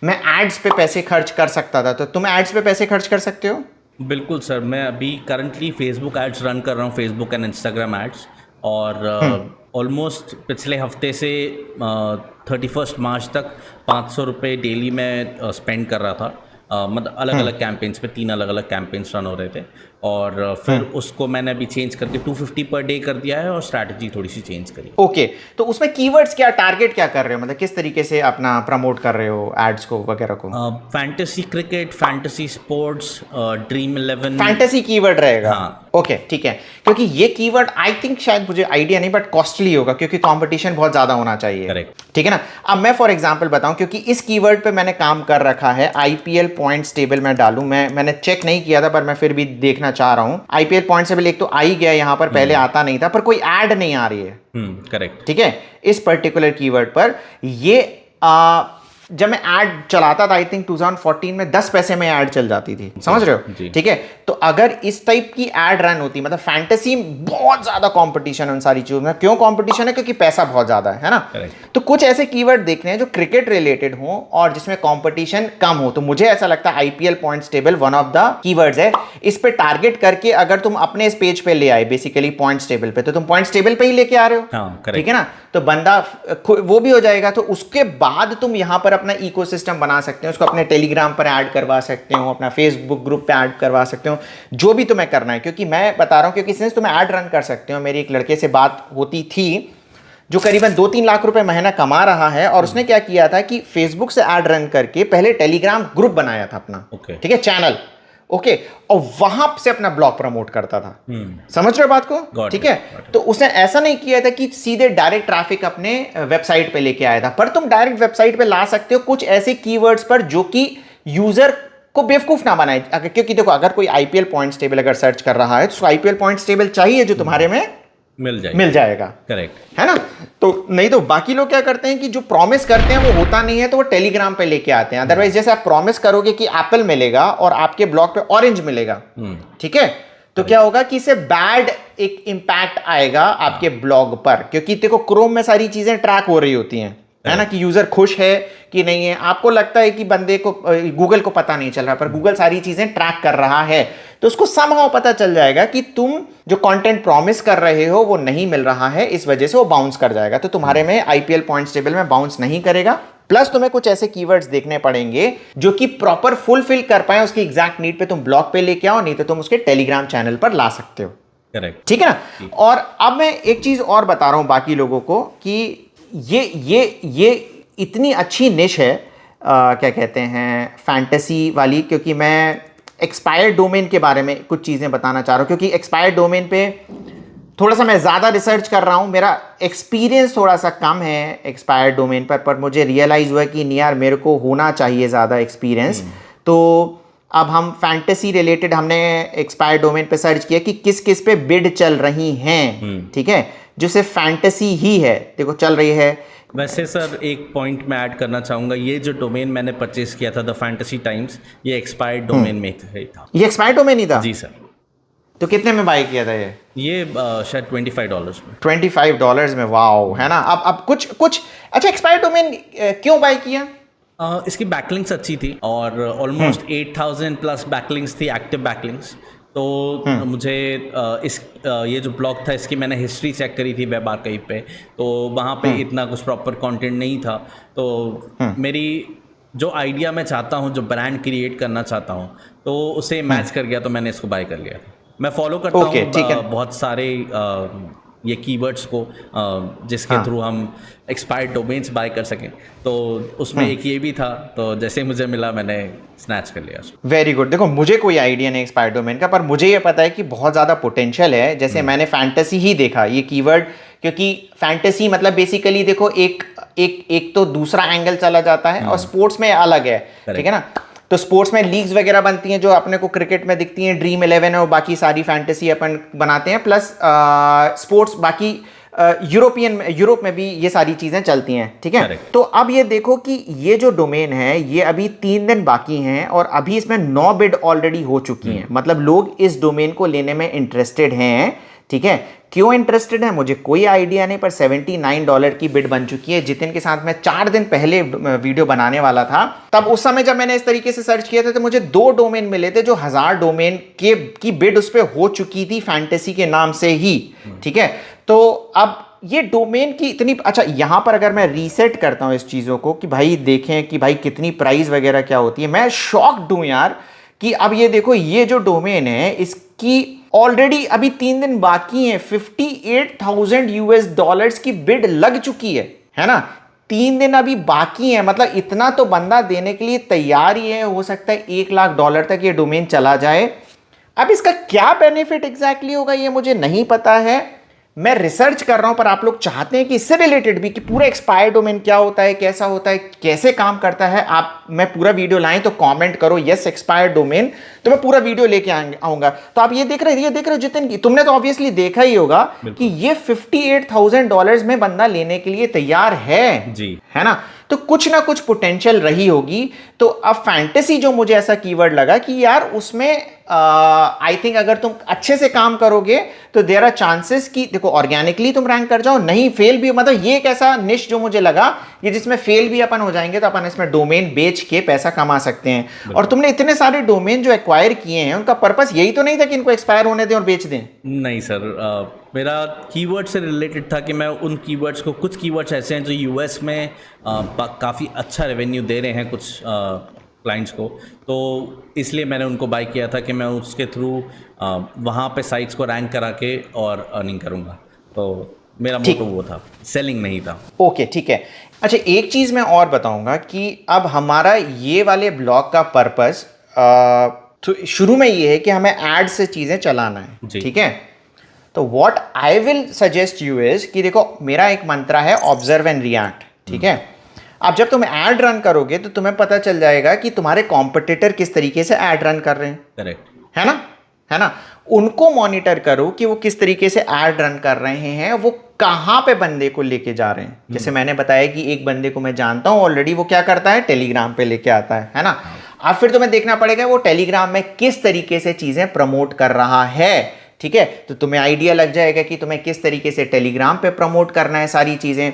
मैं एड्स पे पैसे खर्च कर सकता था। तो तुम एड्स पे पैसे खर्च कर सकते हो? बिल्कुल सर, मैं अभी करंटली फेसबुक एड्स रन कर रहा हूँ, फेसबुक एंड इंस्टाग्राम एड्स, और ऑलमोस्ट पिछले हफ्ते से 31 मार्च तक 500 रुपये डेली मैं स्पेंड कर रहा था। मतलब अलग अलग कैंपेन्स पे 3 अलग अलग कैंपेन्स रन हो रहे थे, और फिर उसको मैंने अभी चेंज करके 250 पर डे कर दिया है और स्ट्रैटेजी थोड़ी सी चेंज करी। ओके, तो उसमें कीवर्ड्स क्या, टारगेट क्या कर रहे हो, मतलब किस तरीके से अपना प्रमोट कर रहे हो एड्स को वगैरह को? Fantasy cricket, fantasy sports, dream 11। Fantasy keyword रहेगा। हाँ। ओके, ठीक है, क्योंकि ये कीवर्ड आई थिंक शायद मुझे आइडिया नहीं बट कॉस्टली होगा क्योंकि कंपटीशन बहुत ज्यादा होना चाहिए। Correct. ठीक है ना। अब मैं फॉर एग्जांपल बताऊं, क्योंकि इस कीवर्ड पे मैंने काम कर रखा है, आईपीएल पॉइंट्स टेबल में डालूं, मैंने चेक नहीं किया था पर मैं फिर भी देखना चाह रहा हूं। आईपीएल पॉइंट्स टेबल एक तो आ ही गया यहां पर, पहले आता नहीं था, पर कोई ऐड नहीं आ रही है। करेक्ट। ठीक है, इस पर्टिकुलर कीवर्ड पर ये जब मैं ऐड चलाता था आई थिंक 2014 में 10 पैसे में ऐड चल जाती थी, समझ रहे हो? ठीक है, तो अगर इस टाइप की ऐड रन होती, मतलब फैंटेसी बहुत ज्यादा कंपटीशन उन सारी चीजों में, क्यों कंपटीशन है? क्योंकि पैसा बहुत ज्यादा है ना। तो कुछ ऐसे कीवर्ड देखने हैं जो क्रिकेट रिलेटेड हो और जिसमें कंपटीशन कम हो, तो मुझे ऐसा लगता है IPL points table one of the keywords है। इस पे टारगेट करके अगर तुम अपने इस पेज पे ले आए बेसिकली पॉइंट्स टेबल पे, तो तुम पॉइंट्स टेबल पे ही लेके आ रहे हो। ठीक है ना, तो बंदा वो भी हो जाएगा। तो उसके बाद तुम यहां पर अपना इकोसिस्टम बना सकते हो, उसको अपने टेलीग्राम पर ऐड करवा सकते हो, अपना फेसबुक ग्रुप पे ऐड करवा सकते हो, जो भी तुम्हें करना है। क्योंकि मैं बता रहा हूं, क्योंकि सिंस तुम्हें ऐड रन कर सकते हो, मेरी एक लड़के से बात होती थी जो करीबन 2-3 लाख रुपए महीना कमा रहा है, और उसने क्या किया था कि फेसबुक से ऐड रन करके पहले टेलीग्राम ग्रुप बनाया था अपना, ठीक है, चैनल, ओके, और वहां से अपना ब्लॉग प्रमोट करता था। समझ रहे हो बात को? ठीक है, तो उसने ऐसा नहीं किया था कि सीधे डायरेक्ट ट्रैफिक अपने वेबसाइट पे लेके आया था, पर तुम डायरेक्ट वेबसाइट पे ला सकते हो कुछ ऐसे कीवर्ड्स पर जो कि यूजर को बेवकूफ ना बनाए। क्योंकि देखो, अगर कोई आईपीएल पॉइंट्स टेबल अगर सर्च कर रहा है तो आईपीएल पॉइंट्स टेबल चाहिए जो तुम्हारे में मिल जाएगा। करेक्ट है ना। तो नहीं तो बाकी लोग क्या करते हैं कि जो प्रॉमिस करते हैं वो होता नहीं है, तो वो टेलीग्राम पे लेके आते हैं। अदरवाइज जैसे आप प्रॉमिस करोगे कि एप्पल मिलेगा और आपके ब्लॉग पे ऑरेंज मिलेगा, ठीक है, तो क्या होगा कि इससे बैड एक इंपैक्ट आएगा आपके ब्लॉग पर, क्योंकि देखो क्रोम में सारी चीजें ट्रैक हो रही होती हैं, है ना, कि यूजर खुश है कि नहीं है। आपको लगता है कि बंदे को, गूगल को पता नहीं चल रहा, पर गूगल सारी चीजें ट्रैक कर रहा है, तो उसको समहाउ पता चल जाएगा कि तुम जो कंटेंट प्रॉमिस कर रहे हो वो नहीं मिल रहा है, इस वजह से वो बाउंस कर जाएगा। तो तुम्हारे में आईपीएल पॉइंट्स टेबल में बाउंस नहीं करेगा। प्लस तुम्हें कुछ ऐसे कीवर्ड्स देखने पड़ेंगे जो कि प्रॉपर फुलफिल कर पाए उसकी एग्जैक्ट नीड पे, तुम ब्लॉग पे लेके आओ, नहीं तो तुम उसके टेलीग्राम चैनल पर ला सकते हो। करेक्ट, ठीक है ना। और अब मैं एक चीज और बता रहा हूं बाकी लोगों को कि ये इतनी अच्छी निश है, क्या कहते हैं, फैंटेसी वाली, क्योंकि मैं एक्सपायर्ड डोमेन के बारे में कुछ चीज़ें बताना चाह रहा हूँ। क्योंकि एक्सपायर्ड डोमेन पे थोड़ा सा मैं ज़्यादा रिसर्च कर रहा हूँ, मेरा एक्सपीरियंस थोड़ा सा कम है एक्सपायर्ड डोमेन पर मुझे रियलाइज़ हुआ कि नहीं यार, मेरे को होना चाहिए ज़्यादा एक्सपीरियंस। तो अब हम फैंटेसी रिलेटेड हमने एक्सपायर्ड डोमेन पे सर्च किया कि किस किस पे बिड चल रही हैं, ठीक है, जो सिर्फ फैंटेसी ही है, देखो चल रही है। वैसे सर एक पॉइंट मैं ऐड करना चाहूँगा, ये जो डोमेन मैंने परचेज किया था द फैंटेसी टाइम्स, ये एक्सपायर्ड डोमेन में था। ये एक्सपायर्ड डोमेन ही था? जी सर। तो कितने में बाय किया था ये शायद $25 में। $25 में, वाओ, है ना। अब कुछ अच्छा, एक्सपायर्ड डोमेन क्यों बाय किया? इसकी बैकलिंक्स अच्छी थी और ऑलमोस्ट 8000 प्लस बैकलिंक्स थी, एक्टिव बैकलिंक्स। तो मुझे ये जो ब्लॉग था इसकी मैंने हिस्ट्री चेक करी थी वेब आर्काइव पे, तो वहाँ पे इतना कुछ प्रॉपर कंटेंट नहीं था। तो मेरी जो आइडिया मैं चाहता हूँ, जो ब्रांड क्रिएट करना चाहता हूँ, तो उसे मैच कर गया, तो मैंने इसको बाय कर लिया था। मैं फॉलो करता हूँ बहुत सारे ये कीवर्ड्स को जिसके थ्रू हम एक्सपायर्ड डोमेन्स बाय कर सकें, तो उसमें एक ये भी था, तो जैसे मुझे मिला मैंने स्नैच कर लिया उसको। Very good. देखो मुझे कोई आइडिया नहीं एक्सपायर्ड डोमेन का, पर मुझे ये पता है कि बहुत ज़्यादा पोटेंशियल है। जैसे मैंने फैंटेसी ही देखा ये कीवर्ड, क्योंकि फैंटेसी मतलब बेसिकली देखो एक तो दूसरा एंगल चला जाता है, और स्पोर्ट्स में अलग है, ठीक है ना। तो स्पोर्ट्स में लीग्स वगैरह बनती हैं जो अपने को क्रिकेट में दिखती हैं, ड्रीम 11 है, और बाकी सारी फैंटेसी अपन बनाते हैं, प्लस स्पोर्ट्स बाकी यूरोप में भी ये सारी चीज़ें चलती हैं, ठीक है। तो अब ये देखो कि ये जो डोमेन है ये अभी 3 दिन बाकी हैं और अभी इसमें 9 बिड ऑलरेडी हो चुकी हैं, मतलब लोग इस डोमेन को लेने में इंटरेस्टेड हैं, ठीक है। क्यों इंटरेस्टेड है मुझे कोई आइडिया नहीं, पर $79 की बिड बन चुकी है। जितिन के साथ मैं 4 दिन पहले वीडियो बनाने वाला था, तब उस समय जब मैंने इस तरीके से सर्च किया था तो मुझे 2 डोमेन मिले थे जो 1000 डोमेन की बिड उस पर हो चुकी थी फैंटेसी के नाम से ही, ठीक है। तो अब ये डोमेन की इतनी अच्छा, यहां पर अगर मैं रीसेट करता हूं इस चीजों को कि भाई देखें कि भाई कितनी प्राइस वगैरह क्या होती है, मैं शॉक्ड हूं यार कि अब ये देखो ये जो डोमेन है इसकी ऑलरेडी अभी 3 दिन बाकी हैं, $58,000 की बिड लग चुकी है ना। 3 दिन अभी बाकी है, मतलब इतना तो बंदा देने के लिए तैयार ही है। हो सकता है $1 लाख तक ये डोमेन चला जाए। अब इसका क्या बेनिफिट एग्जैक्टली होगा ये मुझे नहीं पता है, मैं रिसर्च कर रहा हूं, पर आप लोग चाहते हैं कि इससे रिलेटेड भी कि पूरा एक्सपायर्ड डोमेन क्या होता है, कैसा होता है, कैसे काम करता है, आप मैं पूरा वीडियो लाएं तो कमेंट करो यस एक्सपायर्ड डोमेन, तो मैं पूरा वीडियो लेके आऊंगा। तो आप ये देख रहे हो जितिन, तुमने तो ऑब्वियसली देखा ही होगा कि ये $58,000 में बंदा लेने के लिए तैयार है जी, है ना। तो कुछ ना कुछ पोटेंशियल रही होगी। तो अब फैंटेसी जो मुझे ऐसा कीवर्ड लगा कि यार उसमें आई थिंक अगर तुम अच्छे से काम करोगे तो देयर आर चांसेस कि देखो ऑर्गेनिकली तुम रैंक कर जाओ, नहीं फेल भी, मतलब ये एक ऐसा निश जो मुझे लगा ये जिसमें फेल भी अपन हो जाएंगे तो अपन इसमें डोमेन बेच के पैसा कमा सकते हैं। और तुमने इतने सारे डोमेन जो एक्वायर किए हैं उनका पर्पस यही तो नहीं था कि इनको एक्सपायर होने दें और बेच दें? नहीं सर, मेरा कीवर्ड से रिलेटेड था कि मैं उन कीवर्ड्स को, कुछ कीवर्ड्स ऐसे हैं जो यूएस में काफ़ी अच्छा रेवेन्यू दे रहे हैं कुछ क्लाइंट्स को, तो इसलिए मैंने उनको बाय किया था कि मैं उसके थ्रू वहाँ पे साइट्स को रैंक करा के और अर्निंग करूँगा। तो मेरा मोटो वो था, सेलिंग नहीं था। ओके ठीक है। अच्छा एक चीज़ मैं और बताऊंगा कि अब हमारा ये वाले ब्लॉग का पर्पस तो शुरू में ये है कि हमें एड से चीज़ें चलाना है, ठीक है। तो what I will suggest you is कि देखो मेरा एक मंत्रा है ऑब्जर्व एंड रिएक्ट, ठीक है। अब जब तुम ऐड रन करोगे तो तुम्हें पता चल जाएगा कि तुम्हारे कॉम्पिटिटर किस तरीके से ऐड रन कर रहे हैं, करेक्ट है ना। उनको मॉनिटर करो कि वो किस तरीके से ऐड रन कर रहे हैं, वो कहाँ पे बंदे को लेके जा रहे हैं। जैसे मैंने बताया कि एक बंदे को मैं जानता हूं ऑलरेडी, वो क्या करता है, टेलीग्राम पे लेके आता है ना। अब फिर तुम्हें देखना पड़ेगा वो टेलीग्राम में किस तरीके से चीजें प्रमोट कर रहा है, ठीक है। तो तुम्हें आइडिया लग जाएगा कि तुम्हें किस तरीके से टेलीग्राम पे प्रमोट करना है सारी चीजें।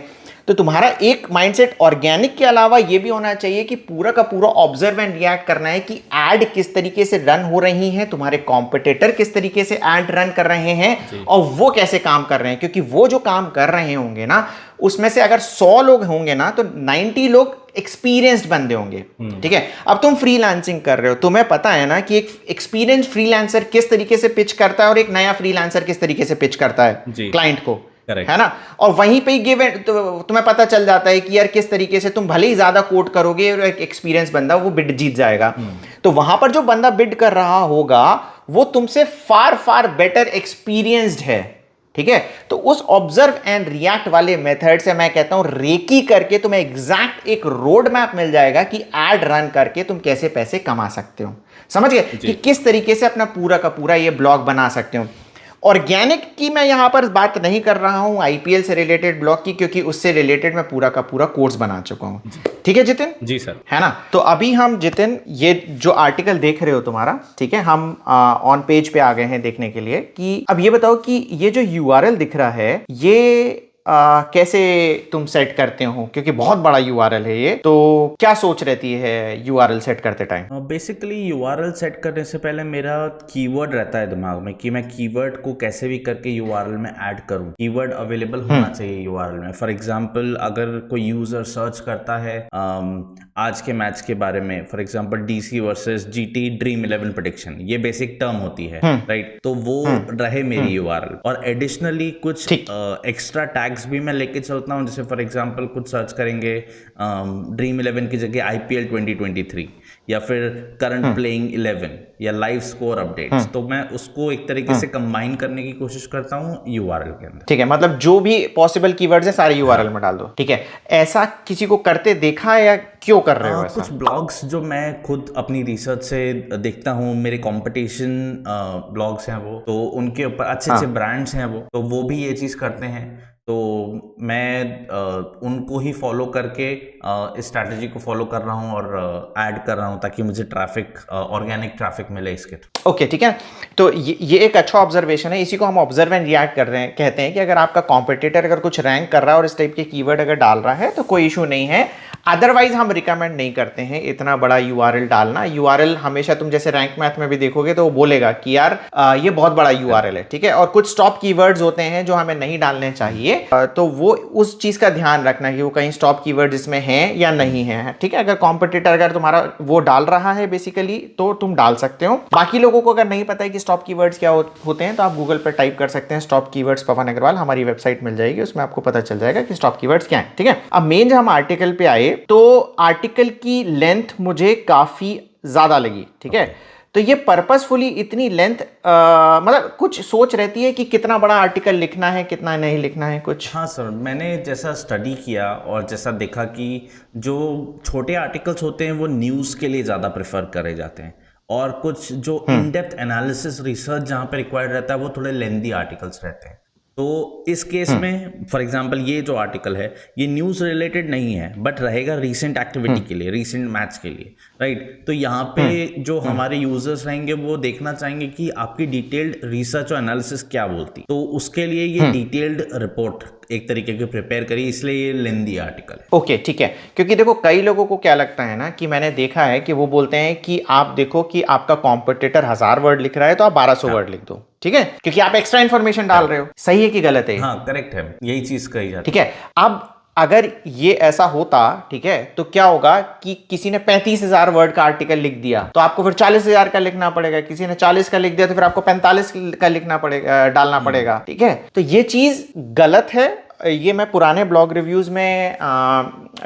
तो तुम्हारा एक माइंडसेट ऑर्गेनिक के अलावा ये भी होना चाहिए कि पूरा का पूरा ऑब्जर्व एंड रिएक्ट करना है कि ऐड किस तरीके से रन हो रही हैं, तुम्हारे कॉम्पिटिटर किस तरीके से ऐड रन कर रहे हैं और वो कैसे काम कर रहे हैं। क्योंकि वो जो काम कर रहे होंगे ना, उसमें से अगर 100 लोग होंगे ना तो 90 लोग एक्सपीरियंस्ड बंदे होंगे, ठीक है। अब तुम फ्रीलांसिंग कर रहे हो, तुम्हें पता है ना कि एक एक्सपीरियंस्ड फ्रीलांसर किस तरीके से पिच करता है और एक नया फ्रीलांसर किस तरीके से पिच करता है क्लाइंट को, है ना। और वहीं पे ही गिव तो तुम्हें पता चल जाता है कि यार किस तरीके से तुम भले ही ज्यादा कोट करोगे और एक एक्सपीरियंस बंदा वो बिड जीत जाएगा। तो वहां पर जो बंदा बिड कर रहा होगा वो तुमसे फार फार बेटर एक्सपीरियंस्ड है, ठीक है। तो उस ऑब्जर्व एंड रिएक्ट वाले मेथड से मैं कहता हूं रेकी करके तुम्हें एग्जैक्ट एक रोड मैप मिल जाएगा कि एड रन करके तुम कैसे पैसे कमा सकते हो। समझ गए कि किस तरीके से अपना पूरा का पूरा ये ब्लॉग बना सकते हो। ऑर्गेनिक की मैं यहां पर बात नहीं कर रहा हूं आईपीएल से रिलेटेड ब्लॉग की, क्योंकि उससे रिलेटेड मैं पूरा का पूरा कोर्स बना चुका हूं, ठीक है जितिन? जी सर, है ना। तो अभी हम जितिन ये जो आर्टिकल देख रहे हो तुम्हारा, ठीक है, हम ऑन पेज पे आ गए हैं देखने के लिए कि अब ये बताओ कि ये जो यूआरएल दिख रहा है ये कैसे तुम सेट करते हो, क्योंकि बहुत बड़ा यूआरएल है ये, तो क्या सोच रहती है यूआरएल सेट करते टाइम? बेसिकली यूआरएल सेट करने से पहले मेरा कीवर्ड रहता है दिमाग में कि मैं कीवर्ड को कैसे भी करके यूआरएल में ऐड करूं। कीवर्ड अवेलेबल होना चाहिए यूआरएल में। फॉर एग्जांपल अगर कोई यूजर सर्च करता है आज के मैच के बारे में, for example DC versus GT dream 11 prediction, ये बेसिक टर्म होती है, राइट। तो वो रहे मेरी यूआरएल। और एडिशनली कुछ एक्स्ट्रा टैग्स भी मैं लेके चलता हूँ। जैसे फॉर एग्जांपल कुछ सर्च करेंगे ड्रीम 11 की जगह आईपीएल 2023 या फिर करंट प्लेइंग 11 या लाइव स्कोर अपडेट्स, तो मैं उसको एक तरीके से कंबाइन करने की कोशिश करता हूँ यूआरएल के अंदर, ठीक है। मतलब जो भी पॉसिबल कीवर्ड्स है सारे यूआरएल में डाल दो, ठीक है। ऐसा किसी को करते देखा है या क्यों कर रहे हो ऐसा? कुछ ब्लॉग्स जो मैं खुद अपनी रिसर्च से देखता हूँ, मेरे कंपटीशन ब्लॉग्स हैं वो, तो उनके ऊपर अच्छे अच्छे ब्रांड्स हैं वो, तो वो भी ये चीज़ करते हैं। तो मैं उनको ही फॉलो करके इस स्ट्रैटेजी को फॉलो कर रहा हूँ और ऐड कर रहा हूँ ताकि मुझे ट्रैफिक, ऑर्गेनिक ट्रैफिक मिले इसके थ्रू। ओके ठीक है। तो ये एक अच्छा ऑब्जर्वेशन है, इसी को हम ऑब्जर्व एंड रिएक्ट कर रहे हैं। कहते हैं कि अगर आपका कॉम्पिटिटर अगर कुछ रैंक कर रहा है और इस टाइप के कीवर्ड अगर डाल रहा है तो कोई इशू नहीं है, अदरवाइज हम रिकमेंड नहीं करते हैं इतना बड़ा यूआरएल डालना। यूआरएल हमेशा तुम जैसे रैंक मैथ में भी देखोगे तो वो बोलेगा कि यार ये बहुत बड़ा यूआरएल है, ठीक है, और कुछ स्टॉप कीवर्ड्स होते हैं जो हमें नहीं डालने चाहिए, तो वो उस चीज का ध्यान रखना कि वो कहीं स्टॉप कीवर्ड इसमें है या नहीं है, ठीक है। अगर कॉम्पिटिटर अगर तुम्हारा वो डाल रहा है बेसिकली तो तुम डाल सकते हो। बाकी लोगों को अगर नहीं पता है कि स्टॉप कीवर्ड्स क्या होते हैं तो आप गूगल पर टाइप कर सकते हैं स्टॉप कीवर्ड्स पवन अग्रवाल, हमारी वेबसाइट मिल जाएगी, उसमें आपको पता चल जाएगा कि स्टॉप कीवर्ड्स क्या है, ठीक है। अब मेन जब हम आर्टिकल पे आए तो आर्टिकल की लेंथ मुझे काफी ज्यादा लगी, ठीक है। तो ये पर्पसफुली इतनी लेंथ मतलब कुछ सोच रहती है कि कितना बड़ा आर्टिकल लिखना है कितना नहीं लिखना है कुछ? हाँ सर, मैंने जैसा स्टडी किया और जैसा देखा कि जो छोटे आर्टिकल्स होते हैं वो न्यूज़ के लिए ज़्यादा प्रेफर करे जाते हैं, और कुछ जो इन डेप्थ एनालिसिस रिसर्च जहाँ पे रिक्वायर्ड रहता है वो थोड़े लेंदी आर्टिकल्स रहते हैं। तो इस केस में फॉर एग्जांपल ये जो आर्टिकल है ये न्यूज़ रिलेटेड नहीं है बट रहेगा रीसेंट एक्टिविटी के लिए, रीसेंट मैच के लिए, राइट। तो यहाँ पे जो हमारे यूजर्स रहेंगे वो देखना चाहेंगे कि आपकी डिटेल्ड रिसर्च और एनालिसिस क्या बोलती, तो उसके लिए ये डिटेल्ड रिपोर्ट एक तरीके की प्रिपेयर करी, इसलिए ये लेंदी आर्टिकल है। ओके, ठीक है। क्योंकि देखो कई लोगों को क्या लगता है ना कि मैंने देखा है कि वो बोलते हैं कि आप देखो कि आपका कॉम्पिटिटर 1000 वर्ड लिख रहा है तो आप 1200 वर्ड लिख दो, ठीक है, क्योंकि आप एक्स्ट्रा इंफॉर्मेशन डाल रहे हो। सही है कि गलत है? हाँ करेक्ट है, यही चीज कही जाती है। ठीक है। अब अगर ये ऐसा होता, ठीक है, तो क्या होगा कि किसी ने 35,000 वर्ड का आर्टिकल लिख दिया तो आपको फिर 40,000 का लिखना पड़ेगा, किसी ने 40 का लिख दिया तो फिर आपको 45 का लिखना पड़ेगा, डालना पड़ेगा, ठीक है। तो ये चीज गलत है। ये मैं पुराने ब्लॉग रिव्यूज में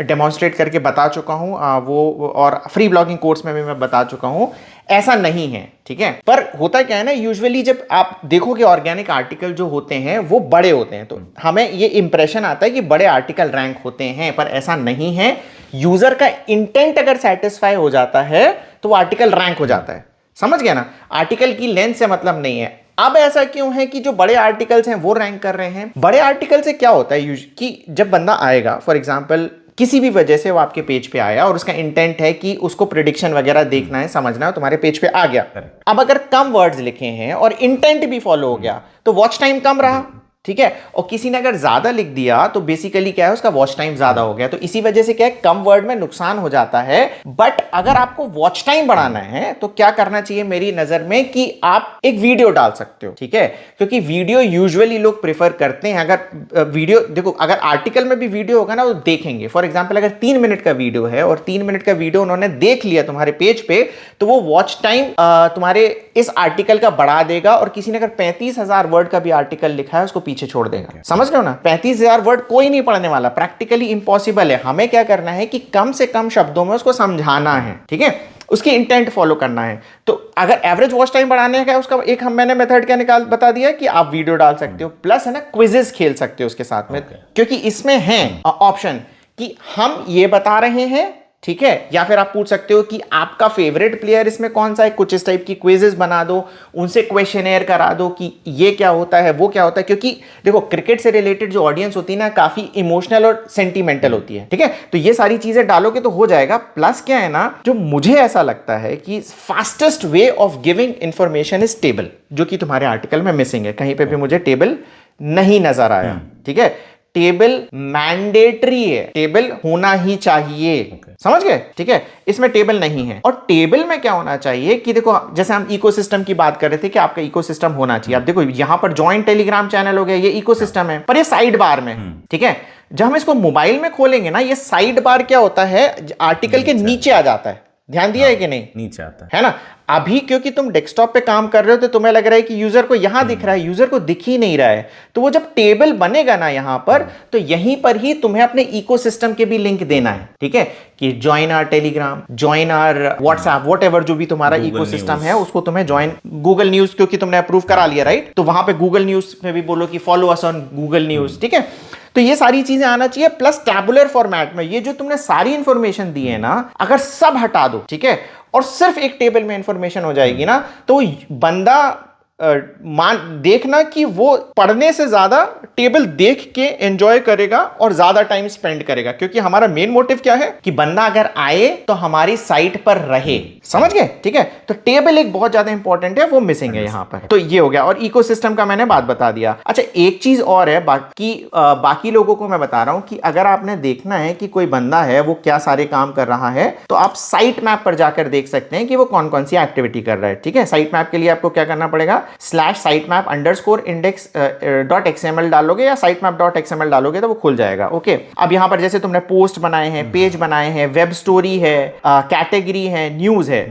डेमोन्स्ट्रेट करके बता चुका हूं, वो और फ्री ब्लॉगिंग कोर्स में भी मैं बता चुका हूं, ऐसा नहीं है, ठीक है। पर होता क्या है ना, यूजुअली जब आप देखोगे ऑर्गेनिक आर्टिकल जो होते हैं वो बड़े होते हैं तो हमें ये इंप्रेशन आता है कि बड़े आर्टिकल रैंक होते हैं, पर ऐसा नहीं है। यूजर का इंटेंट अगर सेटिस्फाई हो जाता है तो वो आर्टिकल रैंक हो जाता है, समझ गया ना। आर्टिकल की लेंथ से मतलब नहीं है। अब ऐसा क्यों है कि जो बड़े आर्टिकल्स हैं वो रैंक कर रहे हैं? बड़े आर्टिकल से क्या होता है कि जब बंदा आएगा, फॉर एग्जांपल किसी भी वजह से वो आपके पेज पे आया और उसका इंटेंट है कि उसको प्रिडिक्शन वगैरह देखना है, समझना है, तुम्हारे पेज पे आ गया। अब अगर कम वर्ड्स लिखे हैं और इंटेंट भी फॉलो हो गया तो वॉच टाइम कम रहा, ठीक है। और किसी ने अगर ज्यादा लिख दिया तो बेसिकली क्या है, उसका वॉच टाइम ज्यादा हो गया। तो इसी वजह से क्या है, कम वर्ड में नुकसान हो जाता है। बट अगर आपको वॉच टाइम बढ़ाना है तो क्या करना चाहिए मेरी नजर में कि आप एक वीडियो डाल सकते हो, ठीक है, क्योंकि वीडियो यूजुअली लोग प्रेफर करते हैं। अगर वीडियो देखो, अगर आर्टिकल में भी वीडियो होगा ना वो देखेंगे। फॉर एग्जाम्पल अगर 3 मिनट का वीडियो है और 3 मिनट का वीडियो उन्होंने देख लिया तुम्हारे पेज पे, तो वो वॉच टाइम तुम्हारे इस आर्टिकल का बढ़ा देगा। और किसी ने अगर 35,000 वर्ड का भी आर्टिकल लिखा है उसको पीछे छोड़ देगा, समझ रहे हो ना। 35,000 वर्ड कोई नहीं पढ़ने वाला, प्रैक्टिकली इम्पॉसिबल है। हमें क्या करना है कि कम से कम शब्दों में उसको समझाना है, ठीक है, उसकी इंटेंट फॉलो करना है। तो अगर एवरेज वॉच टाइम बढ़ाने का उसका एक मैंने मेथड क्या बता दिया कि आप वीडियो डाल सकते हो, प्लस है ना क्विजेस खेल सकते हो उसके साथ में, क्योंकि इसमें है ऑप्शन कि हम ये बता रहे हैं, ठीक है, या फिर आप पूछ सकते हो कि आपका फेवरेट प्लेयर इसमें कौन सा है। कुछ इस टाइप की क्विजेस बना दो, उनसे क्वेश्चनेयर करा दो कि ये क्या होता है वो क्या होता है। क्योंकि देखो क्रिकेट से रिलेटेड जो ऑडियंस होती है ना काफी इमोशनल और सेंटिमेंटल होती है, ठीक है। तो ये सारी चीजें डालोगे तो हो जाएगा। प्लस क्या है ना, जो मुझे ऐसा लगता है कि fastest way of giving information is table, जो कि तुम्हारे आर्टिकल में मिसिंग है। कहीं पे भी मुझे टेबल नहीं नजर आया, ठीक है। टेबल मैंडेटरी है, टेबल होना ही चाहिए, समझ गए, ठीक है। इसमें टेबल नहीं है। और टेबल में क्या होना चाहिए कि देखो जैसे हम इकोसिस्टम की बात कर रहे थे कि आपका इकोसिस्टम होना चाहिए। अब देखो यहां पर जॉइंट टेलीग्राम चैनल हो गया, ये इकोसिस्टम है, पर ये साइड बार में, ठीक है। जब हम इसको मोबाइल में खोलेंगे ना, ये साइड बार क्या होता है, आर्टिकल के नीचे आ जाता है। ध्यान दिया है कि नहीं? नीचे आता है ना। अभी क्योंकि तुम डेस्कटॉप पे काम कर रहे हो तो तुम्हें लग रहा है कि यूजर को यहां दिख रहा है, यूजर को दिख ही नहीं रहा है। तो वो जब टेबल बनेगा ना यहां पर, तो यहीं पर ही तुम्हें अपने इकोसिस्टम के भी लिंक देना है, ठीक है, कि join our Telegram, join our WhatsApp, whatever जो भी तुम्हारा इकोसिस्टम है उसको तुम्हें ज्वाइन, गूगल न्यूज क्योंकि तुमने अप्रूव करा लिया, राइट, तो वहां पे गूगल न्यूज में भी बोलो कि follow us on Google news, ठीक है। तो ये सारी चीजें आना चाहिए। प्लस टैबुलर फॉर्मेट में ये जो तुमने सारी इंफॉर्मेशन दी है ना, अगर सब हटा दो, ठीक है, और सिर्फ एक टेबल में इंफॉर्मेशन हो जाएगी ना, तो बंदा मान देखना कि वो पढ़ने से ज्यादा टेबल देख के एंजॉय करेगा और ज्यादा टाइम स्पेंड करेगा, क्योंकि हमारा मेन मोटिव क्या है कि बंदा अगर आए तो हमारी साइट पर रहे। समझ गए? ठीक है, तो टेबल एक बहुत ज्यादा इंपॉर्टेंट है, वो मिसिंग है यहां पर। तो ये हो गया, और इकोसिस्टम का मैंने बात बता दिया। अच्छा, एक चीज और है, बाकी लोगों को मैं बता रहा हूं कि अगर आपने देखना है कि कोई बंदा है वो क्या सारे काम कर रहा है, तो आप साइट मैप पर जाकर देख सकते हैं कि वो कौन कौन सी एक्टिविटी कर रहा है। ठीक है, साइट मैप के लिए आपको क्या करना पड़ेगा, /sitemap_index.xml डालोगे या sitemap.xml डालोगे तो वो खुल जाएगा। ओके, अब यहां पर जैसे तुमने पोस्ट बनाए हैं, पेज बनाए हैं, वेब स्टोरी है, कैटेगरी है, न्यूज है,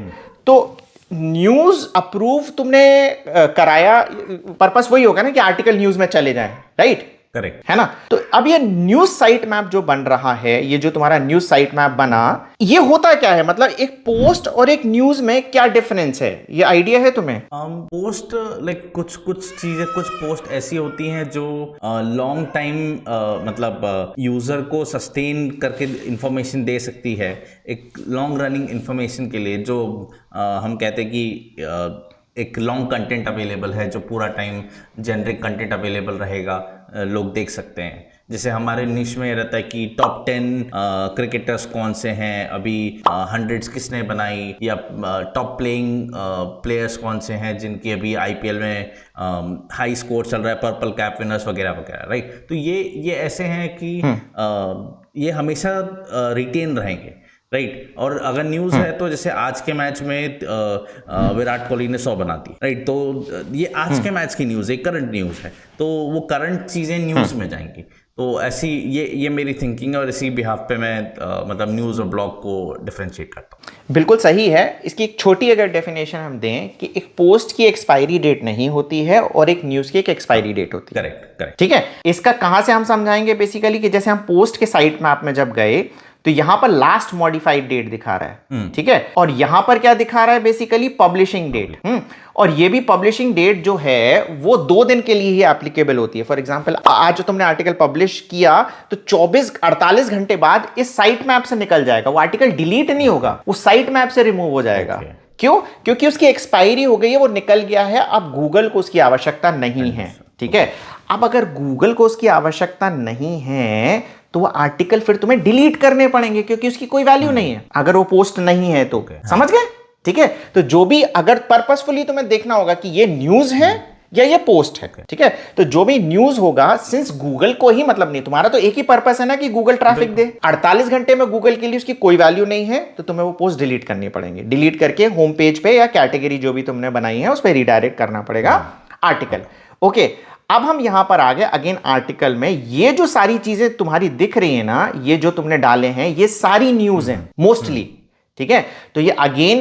तो न्यूज अप्रूव तुमने कराया, पर्पस वही होगा ना कि आर्टिकल न्यूज में चले जाएं, राइट? करेक्ट है ना? तो अब ये न्यूज साइट मैप जो बन रहा है, ये जो तुम्हारा न्यूज साइट मैप बना, ये होता क्या है? मतलब एक पोस्ट और एक न्यूज में क्या डिफरेंस है, ये आइडिया है तुम्हें? पोस्ट लाइक कुछ चीजें, कुछ पोस्ट ऐसी होती हैं जो लॉन्ग टाइम मतलब यूजर को सस्टेन करके इंफॉर्मेशन दे सकती है, एक लॉन्ग रनिंग इंफॉर्मेशन के लिए, जो हम कहते हैं कि एक लॉन्ग कंटेंट अवेलेबल है, जो पूरा टाइम जेनरिक कंटेंट अवेलेबल रहेगा, लोग देख सकते हैं। जैसे हमारे निश में रहता है कि टॉप 10 क्रिकेटर्स कौन से हैं अभी, 100 किसने बनाई, या टॉप प्लेइंग प्लेयर्स कौन से हैं जिनकी अभी आईपीएल में हाई स्कोर चल रहा है, पर्पल कैप विनर्स वगैरह वगैरह, राइट? तो ये ऐसे हैं कि ये हमेशा रिटेन रहेंगे, राइट? और अगर न्यूज़ है तो जैसे आज के मैच में विराट कोहली ने 100 बना दी, राइट? तो ये आज के मैच की न्यूज़ है, करंट न्यूज़ है, तो वो करंट चीज़ें न्यूज़ में जाएंगी। तो ऐसी ये मेरी थिंकिंग है, और इसी बिहाफ पे मैं मतलब न्यूज़ और ब्लॉग को डिफरेंशिएट करता हूँ। बिल्कुल सही है। इसकी एक छोटी अगर डेफिनेशन हम दें कि एक पोस्ट की एक्सपायरी डेट नहीं होती है और एक न्यूज़ की एक एक्सपायरी डेट होती है। करेक्ट। ठीक है, इसका कहाँ से हम समझाएंगे? बेसिकली कि जैसे हम पोस्ट के साइट मैप में जब गए तो यहां पर लास्ट मॉडिफाइड डेट दिखा रहा है, ठीक है, और यहां पर क्या दिखा रहा है? Basically publishing date. और ये भी पब्लिशिंग डेट जो है वो 2 दिन के लिए ही एप्लीकेबल होती है। फॉर एग्जांपल, आज जो तुमने आर्टिकल पब्लिश किया तो 48 घंटे बाद इस साइट मैप से निकल जाएगा, वो आर्टिकल डिलीट नहीं होगा, वो साइट मैप से रिमूव हो जाएगा। क्यों? क्योंकि उसकी एक्सपायरी हो गई है, वो निकल गया है, अब गूगल को उसकी आवश्यकता नहीं है। ठीक है, अब अगर गूगल को उसकी आवश्यकता नहीं है तो वो आर्टिकल फिर तुम्हें डिलीट करने पड़ेंगे, क्योंकि उसकी कोई वैल्यू नहीं है अगर वो पोस्ट नहीं है तो। समझ गए? ठीक है, तो जो भी अगर पर्पसफुली तुम्हें देखना होगा कि ये न्यूज है या ये पोस्ट है, ठीक है, तो जो भी न्यूज होगा, सिंस गूगल को ही मतलब नहीं, तुम्हारा तो एक ही पर्पस है ना कि गूगल ट्रैफिक दे, 48 घंटे में गूगल के लिए उसकी कोई वैल्यू नहीं है, तो तुम्हें वो पोस्ट डिलीट करनी पड़ेगी। डिलीट करके होम पेज पे या कैटेगरी जो भी तुमने बनाई है उस पर रिडायरेक्ट करना पड़ेगा आर्टिकल। ओके, अब हम यहां पर आ गए अगेन आर्टिकल में। ये जो सारी चीजें तुम्हारी दिख रही है ना, ये जो तुमने डाले हैं, ये सारी न्यूज हैं मोस्टली। ठीक है, तो ये अगेन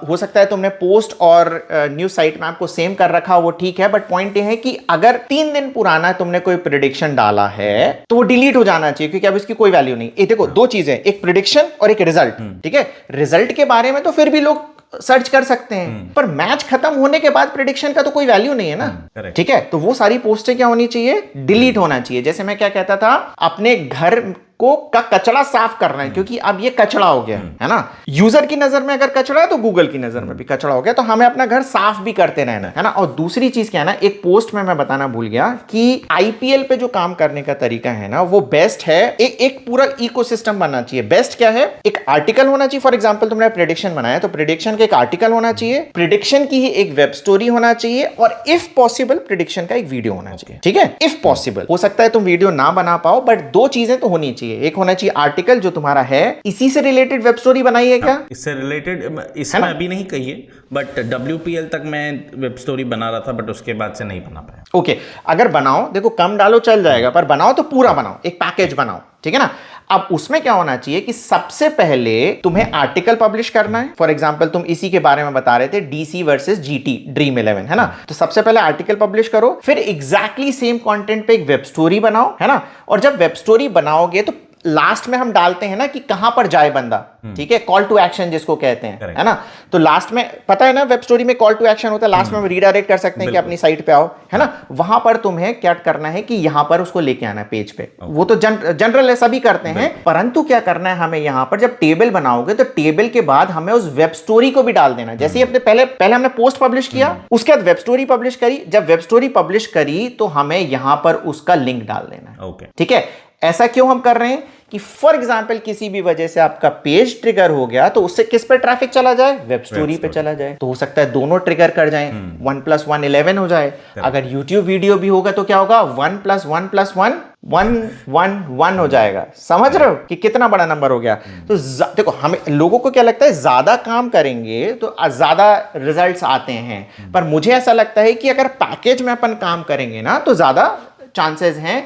हो सकता है तुमने पोस्ट और न्यूज साइट मैप को सेम कर रखा, वो ठीक है, बट पॉइंट ये है कि अगर 3 दिन पुराना तुमने कोई प्रेडिक्शन डाला है तो वो डिलीट हो जाना चाहिए, क्योंकि अब इसकी कोई वैल्यू नहीं। ये देखो, 2 चीजें, एक प्रेडिक्शन और एक रिजल्ट। ठीक है, रिजल्ट के बारे में तो फिर भी लोग सर्च कर सकते हैं, पर मैच खत्म होने के बाद प्रेडिक्शन का तो कोई वैल्यू नहीं है ना। ठीक है, तो वो सारी पोस्टें क्या होनी चाहिए? डिलीट होना चाहिए। जैसे मैं क्या कहता था, अपने घर को का कचरा साफ करना है, क्योंकि अब ये कचरा हो गया है ना। यूजर की नजर में अगर कचरा है तो गूगल की नजर में भी कचरा हो गया, तो हमें अपना घर साफ भी करते रहना है ना। और दूसरी चीज क्या है ना, एक पोस्ट में मैं बताना भूल गया कि आईपीएल पे जो काम करने का तरीका है ना, वो बेस्ट है। एक पूरा इकोसिस्टम बनना चाहिए। बेस्ट क्या है? एक आर्टिकल होना चाहिए। फॉर एग्जाम्पल तुमने प्रेडिक्शन बनाया तो प्रेडिक्शन का एक आर्टिकल होना चाहिए, प्रेडिक्शन की ही एक वेब स्टोरी होना चाहिए, और इफ पॉसिबल प्रेडिक्शन का एक वीडियो होना चाहिए। ठीक है, इफ पॉसिबल। हो सकता है तुम वीडियो ना बना पाओ, बट 2 चीजें तो होनी चाहिए। एक होना चाहिए आर्टिकल जो तुम्हारा है, इसी से रिलेटेड वेब स्टोरी बनाई है क्या? इससे रिलेटेड इसमें अभी नहीं कही है, बट WPL तक मैं वेब स्टोरी बना रहा था, बट उसके बाद से नहीं बना पाया। ओके, अगर बनाओ, देखो कम डालो चल जाएगा, पर बनाओ तो पूरा बनाओ, एक पैकेज बनाओ। ठीक है ना। अब उसमें क्या होना चाहिए कि सबसे पहले तुम्हें आर्टिकल पब्लिश करना है। फॉर एग्जांपल तुम इसी के बारे में बता रहे थे, DC वर्सेस GT ड्रीम 11, है ना। तो सबसे पहले आर्टिकल पब्लिश करो, फिर एग्जैक्टली सेम कंटेंट पे एक वेब स्टोरी बनाओ, है ना। और जब वेब स्टोरी बनाओगे तो लास्ट में हम डालते हैं ना कि कहां पर जाए बंदा, ठीक है, कॉल टू एक्शन जिसको कहते हैं, है ना। तो लास्ट में पता है ना, वेब स्टोरी में कॉल टू एक्शन होता है, लास्ट में हम रीडायरेक्ट कर सकते हैं कि अपनी साइट पे आओ, है ना। वहां पर तुम्हें क्या करना है कि यहां पर उसको लेके आना है पेज पे। वो तो जनरल है, सभी करते हैं, परंतु क्या करना है हमें यहां पर, जब टेबल बनाओगे तो टेबल के बाद हमें उस वेब स्टोरी को भी डाल देना। जैसे ही अपने पहले हमने पोस्ट पब्लिश किया, उसके बाद वेब स्टोरी पब्लिश करी, जब वेब स्टोरी पब्लिश करी तो हमें यहां पर उसका लिंक डाल देना है, ठीक है। ऐसा क्यों हम कर रहे हैं कि फॉर एग्जाम्पल किसी भी वजह से आपका पेज ट्रिगर हो गया तो उससे किस पे ट्रैफिक चला जाए, वेब स्टोरी पे चला जाए। तो हो सकता है दोनों ट्रिगर कर जाएं, 1 + 1 11 हो जाए। अगर यूट्यूब वीडियो भी होगा तो क्या होगा, 1 + 1 + 1 1 1 1 हो जाएगा। समझ रहे हो कि कितना बड़ा नंबर हो गया। तो देखो, हमें लोगों को क्या लगता है, ज्यादा काम करेंगे तो ज्यादा रिजल्ट्स आते हैं, पर मुझे ऐसा लगता है कि अगर पैकेज में अपन काम करेंगे ना तो ज्यादा चांसेस हैं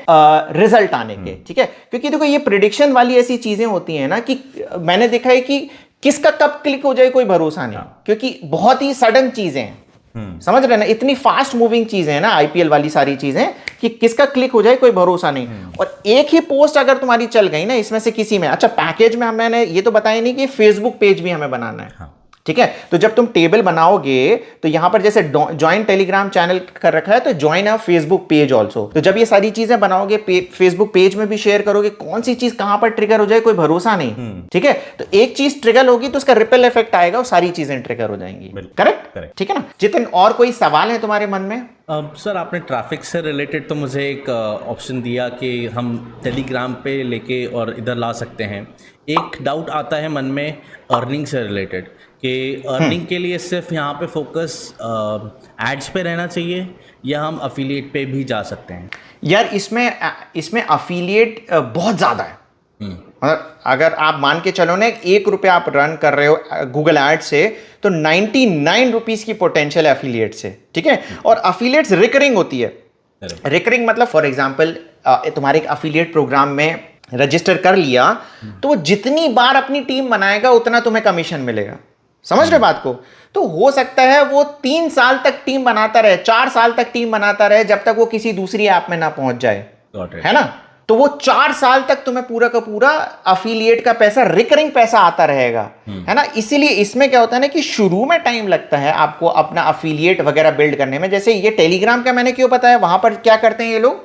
रिजल्ट आने के, ठीक है। क्योंकि देखो ये प्रिडिक्शन वाली ऐसी चीजें होती हैं ना कि मैंने देखा है कि किसका कब क्लिक हो जाए कोई भरोसा नहीं, क्योंकि बहुत ही सडन चीजें हैं, समझ रहे ना, इतनी फास्ट मूविंग चीजें हैं ना आईपीएल वाली सारी चीजें, कि किसका क्लिक हो जाए कोई भरोसा नहीं। और एक ही पोस्ट अगर तुम्हारी चल गई ना इसमें से किसी में, अच्छा पैकेज में मैंने ये तो बताया नहीं कि फेसबुक पेज भी हमें बनाना है, ठीक है। तो जब तुम टेबल बनाओगे तो यहां पर जैसे ज्वाइन टेलीग्राम चैनल कर रखा है तो join a Facebook page also. तो जब ये सारी चीजें बनाओगे, फेसबुक पेज में भी शेयर करोगे, कौन सी चीज कहां पर ट्रिगर हो जाए कोई भरोसा नहीं, ठीक है। तो एक चीज ट्रिगर होगी तो उसका रिपल इफेक्ट आएगा और सारी चीजें ट्रिगर हो जाएंगी, करेक्ट, ठीक है ना। जितिन, और कोई सवाल है तुम्हारे मन में? सर आपने ट्रैफिक से रिलेटेड तो मुझे एक ऑप्शन दिया कि हम टेलीग्राम पे लेके और इधर ला सकते हैं। एक डाउट आता है मन में अर्निंग से रिलेटेड, कि अर्निंग के लिए सिर्फ यहाँ पे फोकस एड्स पे रहना चाहिए या हम अफिलिएट पे भी जा सकते हैं? यार इसमें अफिलिएट बहुत ज़्यादा है। अगर आप मान के चलो ना, 1 रुपया आप रन कर रहे हो गूगल एड से तो 99 रुपीज़ की पोटेंशियल है अफिलिएट से, ठीक है। और अफिलिएट्स रिकरिंग होती है। रिकरिंग मतलब फॉर एग्जाम्पल तुम्हारे एक अफिलिएट प्रोग्राम में रजिस्टर कर लिया तो वो जितनी बार अपनी टीम बनाएगा उतना तुम्हें कमीशन मिलेगा। समझ रहे बात को? तो हो सकता है वो 3 साल तक टीम बनाता रहे, 4 साल तक टीम बनाता रहे, जब तक वो किसी दूसरी ऐप में ना पहुंच जाए, है ना। तो वो 4 साल तक तुम्हें पूरा का पूरा अफिलिएट का पैसा, रिकरिंग पैसा आता रहेगा, है ना। इसीलिए इसमें क्या होता है ना कि शुरू में टाइम लगता है आपको अपना अफिलिएट वगैरह बिल्ड करने में। जैसे ये टेलीग्राम का मैंने क्यों बताया, वहां पर क्या करते हैं ये लोग,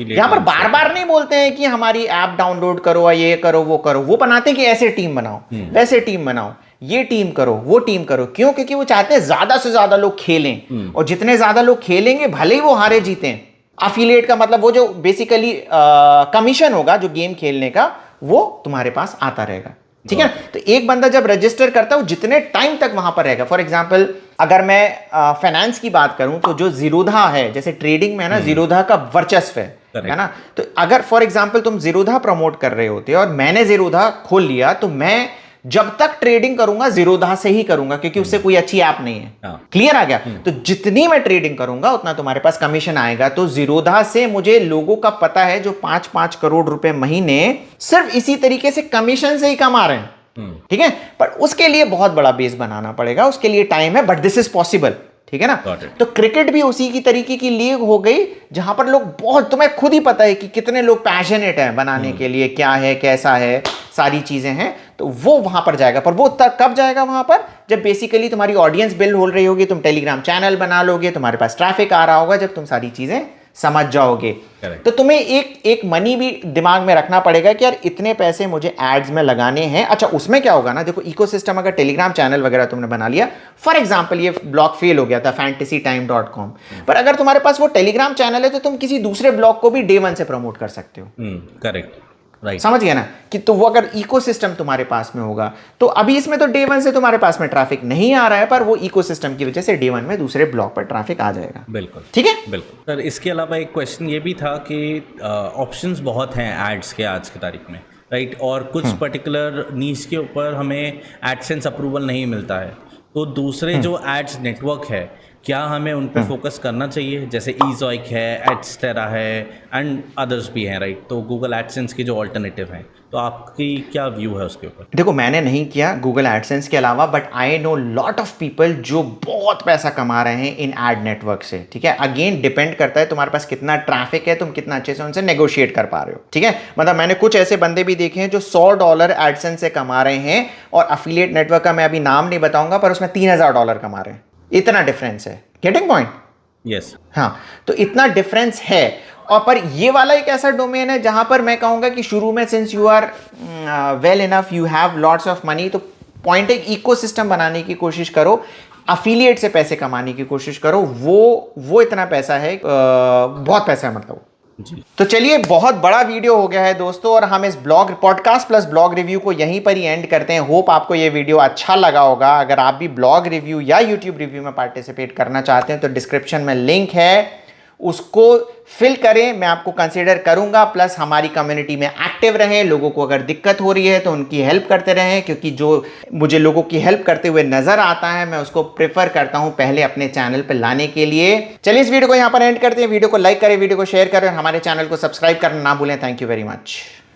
यहां पर बार बार नहीं बोलते हैं कि हमारी ऐप डाउनलोड करो, ये करो, वो करो। वो बनाते हैं कि ऐसे टीम बनाओ, वैसे टीम बनाओ, ये टीम करो, वो टीम करो। क्यों? क्योंकि वो चाहते हैं ज्यादा से ज्यादा लोग खेलें, और जितने ज्यादा लोग खेलेंगे भले ही वो हारे जीतें। अफिलिएट का मतलब वो जो बेसिकली कमीशन होगा जो गेम खेलने का, वो तुम्हारे पास आता रहेगा, ठीक है। तो एक बंदा जब रजिस्टर करता है वो जितने टाइम तक वहां पर रहेगा। फॉर एग्जांपल अगर मैं फाइनेंस की बात करूं तो जो जीरोधा है, जैसे ट्रेडिंग में है ना, जीरोधा का वर्चस्व है ना। तो अगर फॉर एग्जांपल तुम जीरोधा प्रमोट कर रहे होते और मैंने जीरोधा खोल लिया, तो मैं जब तक ट्रेडिंग करूंगा जीरोधा से ही करूंगा, क्योंकि उससे कोई अच्छी ऐप नहीं है। क्लियर आ गया? तो जितनी मैं ट्रेडिंग करूंगा उतना तुम्हारे पास कमीशन आएगा। तो जीरोधा से मुझे लोगों का पता है जो 5-5 करोड़ रुपए महीने सिर्फ इसी तरीके से कमीशन से ही कमा रहे हैं, ठीक है। पर उसके लिए बहुत बड़ा बेस बनाना पड़ेगा, उसके लिए टाइम है, बट दिस इज पॉसिबल, ठीक है ना। तो क्रिकेट भी उसी की तरीके की लीग हो गई जहां पर लोग बहुत, तुम्हें खुद ही पता है कि कितने लोग पैशनेट हैं बनाने के लिए, क्या है, कैसा है, सारी चीजें हैं। तो वो वहां पर जाएगा, पर वो तब कब जाएगा वहां पर, जब बेसिकली तुम्हारी ऑडियंस बिल्ड हो रही होगी, तुम टेलीग्राम चैनल बना लोगे, तुम्हारे पास ट्रैफिक आ रहा होगा, जब तुम सारी चीजें समझ जाओगे। तो तुम्हें एक मनी भी दिमाग में रखना पड़ेगा कि यार इतने पैसे मुझे एड्स में लगाने हैं। अच्छा, उसमें क्या होगा ना, देखो इकोसिस्टम, अगर टेलीग्राम चैनल वगैरह तुमने बना लिया, फॉर एग्जांपल ये ब्लॉग फेल हो गया था fantasytime.com, पर अगर तुम्हारे पास वो टेलीग्राम चैनल है तो तुम किसी दूसरे ब्लॉग को भी डे 1 से प्रमोट कर सकते हो। करेक्ट, राइट, समझ गया ना। कि तो वो अगर इकोसिस्टम तुम्हारे पास में होगा, तो अभी इसमें तो डे 1 से तुम्हारे पास में ट्रैफिक नहीं आ रहा है, पर वो इकोसिस्टम की वजह से डे 1 में दूसरे ब्लॉक पर ट्रैफिक आ जाएगा। बिल्कुल, ठीक है, बिल्कुल। सर इसके अलावा एक क्वेश्चन ये भी था कि ऑप्शंस बहुत हैं एड्स के आज की तारीख में, राइट, और कुछ पर्टिकुलर नीश के ऊपर हमें एडसेंस अप्रूवल नहीं मिलता है। तो दूसरे जो एड्स नेटवर्क है, क्या हमें उन पे फोकस करना चाहिए? जैसे ईज़ॉइक है, एडस्टेरा है एंड अदर्स भी हैं, राइट? तो गूगल एडसेंस के जो ऑल्टरनेटिव हैं, तो आपकी क्या व्यू है उसके ऊपर? देखो, मैंने नहीं किया गूगल एडसेंस के अलावा, but I know lot of people जो बहुत पैसा कमा रहे हैं इन एड नेटवर्क से। ठीक है, अगेन डिपेंड करता है तुम्हारे पास कितना ट्रैफिक है, तुम कितना अच्छे से उनसे नेगोशिएट कर पा रहे हो। ठीक है, मतलब मैंने कुछ ऐसे बंदे भी देखे हैं जो $100 एडसेंस से कमा रहे हैं, और अफिलिएट नेटवर्क का मैं अभी नाम नहीं बताऊंगा, पर उसमें $3000 कमा रहे हैं। इतना डिफरेंस है। Getting point? यस। हाँ, तो इतना डिफरेंस है। और पर ये वाला एक ऐसा डोमेन है जहां पर मैं कहूंगा कि शुरू में since you are well enough, you have lots of money, तो पॉइंट एक इकोसिस्टम बनाने की कोशिश करो, अफिलिएट से पैसे कमाने की कोशिश करो। वो इतना पैसा है, बहुत पैसा है मतलब। जी। तो चलिए, बहुत बड़ा वीडियो हो गया है दोस्तों, और हम इस blog podcast plus blog review को यहीं पर ही एंड करते हैं। होप आपको ये वीडियो अच्छा लगा होगा। अगर आप भी ब्लॉग रिव्यू या यूट्यूब रिव्यू में पार्टिसिपेट करना चाहते हैं तो डिस्क्रिप्शन में लिंक है, उसको फिल करें, मैं आपको कंसीडर करूंगा। प्लस हमारी कम्युनिटी में एक्टिव रहें, लोगों को अगर दिक्कत हो रही है तो उनकी हेल्प करते रहें, क्योंकि जो मुझे लोगों की हेल्प करते हुए नजर आता है मैं उसको प्रेफर करता हूं पहले अपने चैनल पर लाने के लिए। चलिए, इस वीडियो को यहां पर एंड करते हैं। वीडियो को लाइक करें, वीडियो को शेयर करें, और हमारे चैनल को सब्सक्राइब करना ना भूलें। Thank you very much.